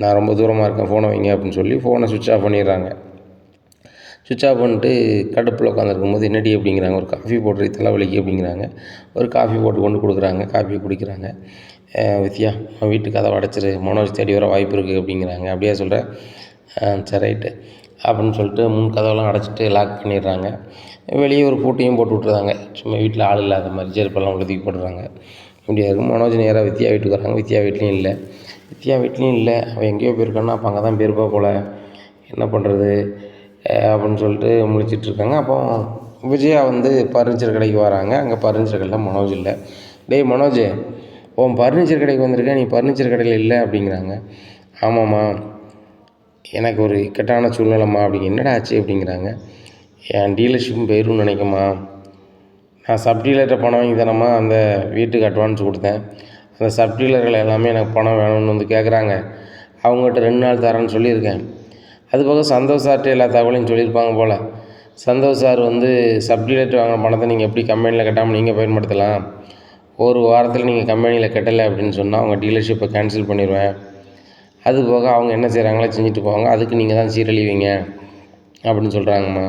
நான் ரொம்ப தூரமாக இருக்கேன், ஃபோனை வைங்க அப்படின்னு சொல்லி ஃபோனை சுவிட்ச் ஆஃப் பண்ணிடுறாங்க. சுவிட்ச் ஆஃப் பண்ணிட்டு கடுப்பில் உட்காந்துருக்கும் போது என்னடி அப்படிங்கிறாங்க. ஒரு காஃபி போட்டு தலைவலிக்கு அப்படிங்கிறாங்க. ஒரு காஃபி போட்டு கொண்டு கொடுக்குறாங்க, காஃபி குடிக்கிறாங்க. வித்யா, வீட்டு கதவை அடைச்சிரு, மனோஜ் தேடி வர வாய்ப்பு இருக்குது அப்படிங்கிறாங்க. அப்படியே சொல்கிறேன், சரி ரைட்டு அப்படின்னு சொல்லிட்டு முன் கதவெல்லாம் அடைச்சிட்டு லாக் பண்ணிடுறாங்க. வெளியே ஒரு பூட்டையும் போட்டு விட்ருதாங்க, சும்மா வீட்டில் ஆள் இல்லாத மாதிரி செருப்பெல்லாம் உள்ள தூக்கி போட்டுறாங்க. இப்படியா இருக்கும். மனோஜ் நேராக வித்யா வீட்டுக்கு வராங்க. வித்யா வீட்லேயும் இல்லை, அவன் எங்கேயோ போயிருக்கான்னா, அப்போ அங்கே தான் போயிருப்பா போல், என்ன பண்ணுறது அப்படின்னு சொல்லிட்டு முழிச்சிட்ருக்காங்க. அப்போ விஜயா வந்து பர்னிச்சர் கடைக்கு வராங்க. அங்கே பர்னிச்சர் கடையில் மனோஜ் இல்லை. டேய் மனோஜ், உன் பர்னிச்சர் கடைக்கு வந்திருக்கேன், நீ பர்னிச்சர் கடையில் இல்லை அப்படிங்கிறாங்க. ஆமாம்மா, எனக்கு ஒரு இக்கட்டான சூழ்நிலைம்மா அப்படிங்க. என்னடா ஆச்சு அப்படிங்கிறாங்க. என் டீலர்ஷிப்பும் போயிரும்னு நினைக்கம்மா, நான் சப் டீலர்கிட்ட பணம் வாங்கி தானம்மா அந்த வீட்டுக்கு அட்வான்ஸ் கொடுத்தேன், அந்த சப் டீலர்கள் எல்லாமே எனக்கு பணம் வேணும்னு வந்து கேட்குறாங்க. அவங்ககிட்ட 2 நாள் தரேன்னு சொல்லியிருக்கேன். அதுபோக சந்தோஷ் சார்கிட்ட எல்லா தகவலையும் சொல்லியிருப்பாங்க போல். சந்தோஷ் சார் வந்து சப் டீலர்கிட்ட வாங்கின பணத்தை நீங்கள் எப்படி கம்பெனியில் கட்டாமல் நீங்கள் பயன்படுத்தலாம், ஒரு வாரத்தில் நீங்கள் கம்பெனியில் கட்டலை அப்படின்னு சொன்னால் அவங்க டீலர்ஷிப்பை கேன்சல் பண்ணிடுவேன். அதுபோக அவங்க என்ன செய்கிறாங்களோ செஞ்சுட்டு போவாங்க, அதுக்கு நீங்கள் தான் சீரழிவீங்க அப்படின்னு சொல்கிறாங்கம்மா.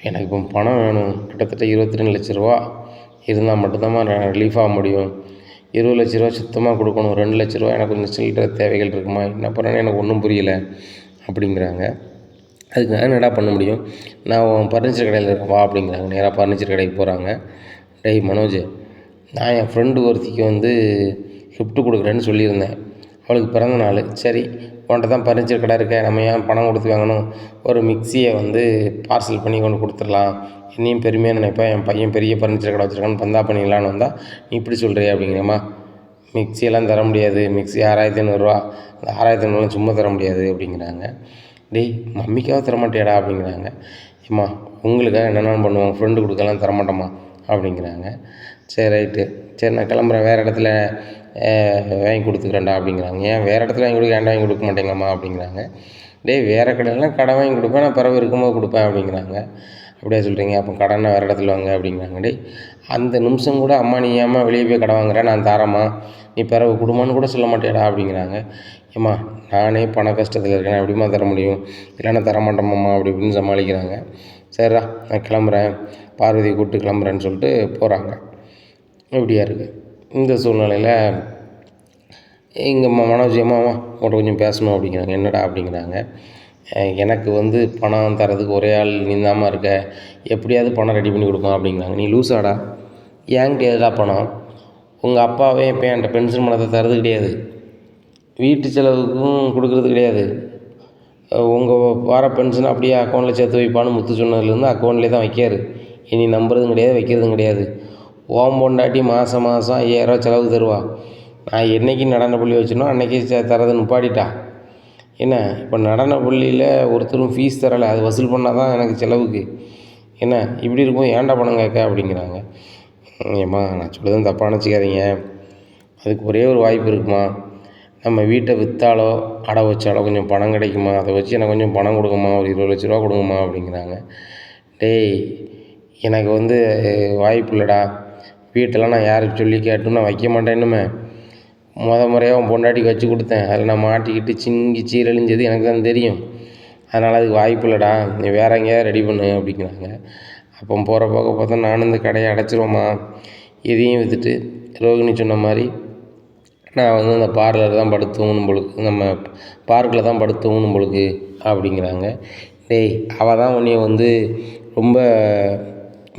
எனக்கு இப்போ பணம் வேணும், கிட்டத்தட்ட 22 லட்ச ரூபா இருந்தால் மட்டும்தான் ரிலீஃப் ஆக முடியும். 20 லட்ச ரூபா சுத்தமாக கொடுக்கணும், 2 லட்ச ரூபா எனக்கு கொஞ்சம் சில்லற தேவைகள் இருக்குமா, என்ன பண்ணுறேன்னு எனக்கு ஒன்றும் புரியலை அப்படிங்கிறாங்க. அதுக்கு நான் என்னடா பண்ண முடியும், நான் உன் பர்னிச்சர் கடையில் இருக்கேன் வா அப்படிங்கிறாங்க. நேராக பர்னிச்சர் கடைக்கு போகிறாங்க. டேய் மனோஜ், நான் என் ஃப்ரெண்டு ஒருத்திக்கு வந்து கிஃப்ட்டு கொடுக்குறேன்னு சொல்லியிருந்தேன், அவளுக்கு பிறந்த நாள். சரி, உன்கிட்ட தான் பர்னிச்சர் கடை இருக்க, நம்ம ஏன் பணம் கொடுத்து வாங்கணும், ஒரு மிக்சியை வந்து பார்சல் பண்ணி கொண்டு கொடுத்துடலாம், என்னையும் பெருமையாக நினைப்பேன், என் பையன் பெரிய பர்னிச்சர் கடை வச்சுருக்கான்னு பந்தா பண்ணிடலான்னு வந்தால் நீ இப்படி சொல்கிறியா அப்படிங்கிறேம்மா. மிக்சியெல்லாம் தர முடியாது, மிக்சி 6500 ரூபா, அந்த 6500 சும்மா தர முடியாது அப்படிங்கிறாங்க. டேய் மம்மிக்காக தரமாட்டியாடா அப்படிங்கிறாங்க. ஏம்மா உங்களுக்காக என்னென்னு பண்ணுவோம், ஃப்ரெண்டு கொடுக்கலாம் தரமாட்டோம்மா அப்படிங்கிறாங்க. சரி ரைட்டு, சரி நான் கிளம்புறேன், வேறு இடத்துல வாங்கி கொடுத்துக்கிறேன்டா அப்படிங்கிறாங்க. ஏன் வேறு இடத்துல வாங்கி கொடுக்க, ஏன்டா வாங்கி கொடுக்க மாட்டேங்கம்மா அப்படிங்கிறாங்க. டேய் வேறு கடையிலாம் கடை வாங்கி கொடுப்பேன், நான் பிறகு இருக்கும்போது கொடுப்பேன் அப்படிங்கிறாங்க. அப்படியே சொல்கிறீங்க, அப்போ கடனை வேறு இடத்துல வாங்க அப்படிங்கிறாங்க. டேய் அந்த நிமிஷம் கூட அம்மா நீ ஏம்மா வெளியே போய் கடை வாங்குறேன், நான் தரேம்மா, நீ பிறகு கொடுமான்னு கூட சொல்ல மாட்டேடா அப்படிங்கிறாங்க. ஏம்மா நானே பண கஷ்டத்தில் இருக்கேன், எப்படிம்மா தர முடியும், இல்லைன்னா தரமாட்டோம்மா அப்படி இப்படின்னு சமாளிக்கிறாங்க. சரிடா நான் கிளம்புறேன், பார்வதியை கூப்பிட்டு கிளம்புறேன்னு சொல்லிட்டு போகிறாங்க. இப்படியா இருக்குது. இந்த சூழ்நிலையில் எங்கள் மனோஜ் அம்மாவா உங்கள்கிட்ட கொஞ்சம் பேசணும் அப்படிங்கிறாங்க. என்னடா அப்படிங்கிறாங்க. எனக்கு வந்து பணம் தரதுக்கு ஒரே ஆள் நீந்தாம்மா இருக்க, எப்படியாவது பணம் ரெடி பண்ணி கொடுப்போம் அப்படிங்கிறாங்க. நீ லூசாடா, என்கிட்ட எதுடா பணம்? உங்கள் அப்பாவே இப்போ என்கிட்ட பென்ஷன் பணத்தை தரது கிடையாது, வீட்டு செலவுக்கும் கொடுக்குறது கிடையாது. உங்கள் வர பென்ஷன் அப்படியே அக்கௌண்ட்டில் சேர்த்து வைப்பான்னு முத்து சொன்னதுலேருந்து அக்கௌண்ட்லேயே தான் வைக்காரு. இனி நம்புறதும் கிடையாது, வைக்கிறதும் கிடையாது. ஓம் பொண்டாட்டி மாதம் 5000 செலவுக்கு தருவா. நான் என்றைக்கு நடன பள்ளி வச்சனோ அன்றைக்கி தரதை நிப்பாட்டிட்டா. என்ன இப்போ நடன பள்ளியில் ஒருத்தரும் ஃபீஸ் தரலை, அது வசூல் பண்ணால் தான் எனக்கு செலவுக்கு. என்ன இப்படி இருக்கும், ஏன்டா பணம் கேட்க அப்படிங்கிறாங்க. ஏம்மா நான் சொல்லுறதும் தப்பாக நினச்சிக்காதீங்க, அதுக்கு ஒரே ஒரு வாய்ப்பு இருக்குமா, நம்ம வீட்டை விற்றாலோ அடை வச்சாலோ கொஞ்சம் பணம் கிடைக்குமா, அதை வச்சு எனக்கு கொஞ்சம் பணம் கொடுங்கம்மா, ஒரு 20 லட்ச ரூபா கொடுங்கம்மா அப்படிங்கிறாங்க. டேய் எனக்கு வந்து வாய்ப்பு இல்லைடா, வீட்டெல்லாம் நான் யாருக்கு சொல்லி கேட்டும் நான் வைக்க மாட்டேன்னுமே. முறையாக உன் பொண்டாட்டிக்கு வச்சு கொடுத்தேன், அதில் நான் மாட்டிக்கிட்டு சிங்கி சீரழிஞ்சது எனக்கு தான் தெரியும். அதனால் அதுக்கு வாய்ப்பு இல்லைடா, நீ வேறு எங்கேயாவது ரெடி பண்ணு அப்படிங்கிறாங்க. அப்போ போகிற போக பார்த்தா நானும் இந்த கடையை அடைச்சிருவோம்மா, இதையும் விற்றுட்டு ரோகிணி சொன்ன மாதிரி நான் வந்து அந்த பார்லர் தான் படுத்து தூங்கணும் பொழுது, நம்ம பார்க்கில் தான் படுத்து தூங்கணும் பொழுது அப்படிங்கிறாங்க. டேய் அவள் தான் உன்னைய வந்து ரொம்ப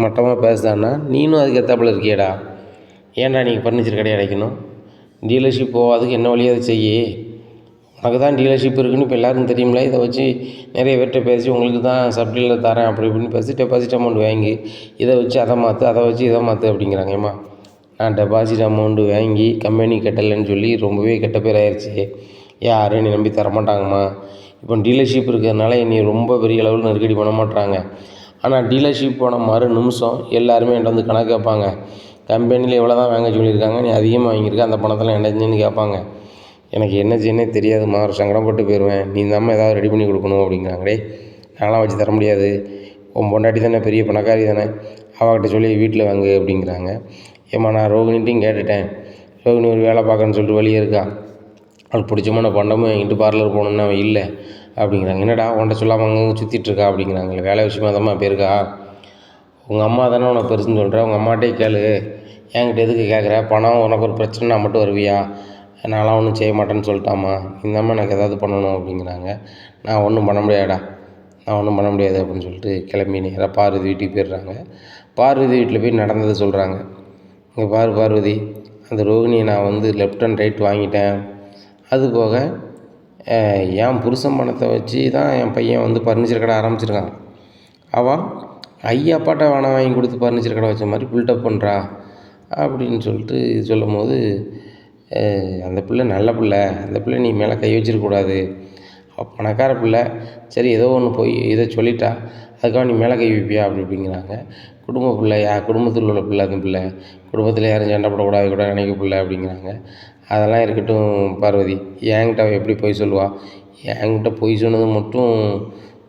மட்டமாக பேசுதான்னா நீனும் அதுக்கு ஏற்றாப்புல இருக்கியடா. ஏன்டா நீங்கள் ஃபர்னிச்சர் கடையை அடைக்கணும்? டீலர்ஷிப் போகாதுக்கு என்ன வழியோ அதை செய்யி. உனக்கு தான் டீலர்ஷிப் இருக்குதுன்னு இப்போ எல்லாருக்கும் தெரியுமில்ல, இதை வச்சு நிறைய பேர்கிட்ட பேசி உங்களுக்கு தான் சப்டியில் தரேன் அப்படி இப்படின்னு பேசி டெபாசிட் அமௌண்ட் வாங்கி இதை வச்சு அதை மாற்று, அதை வச்சு இதை மாற்று அப்படிங்கிறாங்க. ஏம்மா நான் டெபாசிட் அமௌண்ட்டு வாங்கி கம்பெனி கட்டலைன்னு சொல்லி ரொம்பவே கெட்ட பேர் ஆயிடுச்சு, யாரும் என்னை நம்பி தரமாட்டாங்கம்மா. இப்போ டீலர்ஷிப் இருக்கிறதுனால என்னை ரொம்ப பெரிய அளவில் நெருக்கடி பண்ண மாட்டாங்க. ஆனால் டீலர்ஷிப் போன மறு நிமிஷம் எல்லாருமே என்கிட்ட வந்து கணக்கு கேட்பாங்க, கம்பெனியில் எவ்வளோ தான் வாங்க சொல்லியிருக்காங்க, நீ அதிகமாக வாங்கியிருக்க, அந்த பணத்தில் என்ன செஞ்சுன்னு கேட்பாங்க. எனக்கு என்ன செய்யனே தெரியாதும்மா, ஒரு சங்கடப்பட்டு போயிடுவேன், நீ தாம்மா ஏதாவது ரெடி பண்ணி கொடுக்கணும் அப்படிங்கிறாங்க. டேய் நான்லாம் வச்சு தர முடியாது, உன் பொண்டாட்டி தானே பெரிய பணக்காரி தானே, அவகிட்ட சொல்லி வீட்டில் வாங்கு அப்படிங்கிறாங்க. ஏம்மா நான் ரோகிணிட்டையும் கேட்டுட்டேன், ரோகிணி ஒரு வேலை பார்க்கணுன்னு சொல்லிட்டு வழியே இருக்கா, அவளுக்கு பிடிச்சமான பண்டமும் என்கிட்ட பார்லர் போகணுன்னு அவன் இல்லை அப்படிங்கிறாங்க. என்னடா உன்ட்ட சொல்லாமல் அங்கங்கே சுற்றிட்டுருக்கா அப்படிங்கிறாங்க. வேலை விஷயமாக தான்மா போயிருக்கா, உங்கள் அம்மா தானே உனக்கு பெருசுன்னு சொல்கிறேன், உங்கள் அம்மாட்டே கேளு, என்கிட்ட எதுக்கு கேட்குற, பணம் உனக்கு ஒரு பிரச்சனைனா மட்டும் வருவியா, நான்லாம் ஒன்றும் செய்ய மாட்டேன்னு சொல்லிட்டாம்மா, இந்தாம்மா எனக்கு ஏதாவது பண்ணணும் அப்படிங்கிறாங்க. நான் ஒன்றும் பண்ண முடியாதா, நான் ஒன்றும் பண்ண முடியாது அப்படின்னு சொல்லிட்டு கிளம்பி நேராக பார்வதி வீட்டுக்கு போயிடுறாங்க. பார்வதி வீட்டில் போய் நடந்ததை சொல்கிறாங்க. இங்கே பாரு பார்வதி, அந்த ரோகிணியை நான் வந்து லெஃப்ட் அண்ட் ரைட் வாங்கிட்டேன், அது போக என் புருஷன் பணத்தை வச்சு தான் என் பையன் வந்து ஃபர்னிச்சர் கடை ஆரம்பிச்சிருக்கான், அவன் ஐயாப்பாட்ட வேணாம் வாங்கி கொடுத்து ஃபர்னிச்சர் கடை வச்ச மாதிரி பில்டப் பண்ணுறா அப்படின்னு சொல்லிட்டு சொல்லும் போது, அந்த பிள்ளை நல்ல பிள்ளை, அந்த பிள்ளை நீ மேலே கை வச்சிருக்கக்கூடாது, பணக்கார பிள்ளை, சரி ஏதோ ஒன்று போய் இதை சொல்லிட்டா அதுக்காக நீ மேலே கை வைப்பியா அப்படி இப்படிங்கிறாங்க. குடும்ப பிள்ளை, குடும்பத்தில் உள்ள பிள்ளை, அந்த பிள்ளை குடும்பத்தில் யாரும் சண்டை போடக்கூடாது கூட நினைக்க பிள்ளை அப்படிங்கிறாங்க. அதெல்லாம் இருக்கட்டும் பார்வதி, என்கிட்ட அவள் எப்படி பொய் சொல்லுவாள், என்கிட்ட பொய் சொன்னது மட்டும்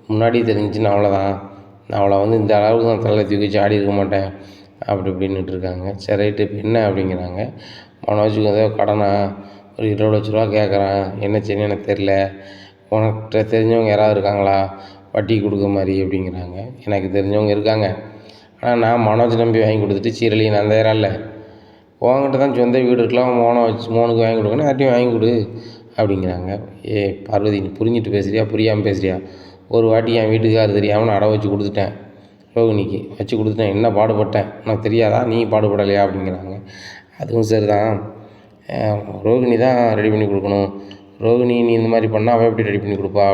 முன்னாடி தெரிஞ்சுன்னு அவ்வளோதான், நான் அவளை வந்து இந்த அளவுக்கு நான் தலையில் தூக்கி வச்சு ஆடி இருக்க மாட்டேன் அப்படி இப்படின்னுட்டு இருக்காங்க. சரி ரைட்டு, இப்போ என்ன அப்படிங்கிறாங்க. மனோஜுக்கு ஏதோ கடனா ஒரு 20 லட்ச ரூபா கேட்குறான், என்ன செய்யணும் எனக்கு தெரில, உனக்கிட்ட தெரிஞ்சவங்க யாராவது இருக்காங்களா வட்டி கொடுக்க மாதிரி அப்படிங்கிறாங்க. எனக்கு தெரிஞ்சவங்க இருக்காங்க, ஆனால் நான் மனோஜ் நம்பி வாங்கி கொடுத்துட்டு சீரழி நான் தயாரில்ல, உங்ககிட்ட தான் சொந்த வீடு இருக்கலாம், மோனுக்கு வாங்கி கொடுக்கணும், யார்ட்டையும் வாங்கி கொடு அப்படிங்கிறாங்க. பார்வதி நீ புரிஞ்சுட்டு பேசுகிறியா புரியாமல் பேசுகிறியா, ஒரு வாட்டி என் வீட்டுக்காரர் தெரியாமல் அடை வச்சு கொடுத்துட்டேன், ரோகிணிக்கு வச்சு கொடுத்துட்டேன், என்ன பாடுபட்டேன் உனக்கு தெரியாதா, நீ பாடுபடலையா அப்படிங்கிறாங்க. அதுவும் சரி தான், ரோகிணி தான் ரெடி பண்ணி கொடுக்கணும், ரோகிணி நீ இந்த மாதிரி பண்ணால் அவள் எப்படி ரெடி பண்ணி கொடுப்பா,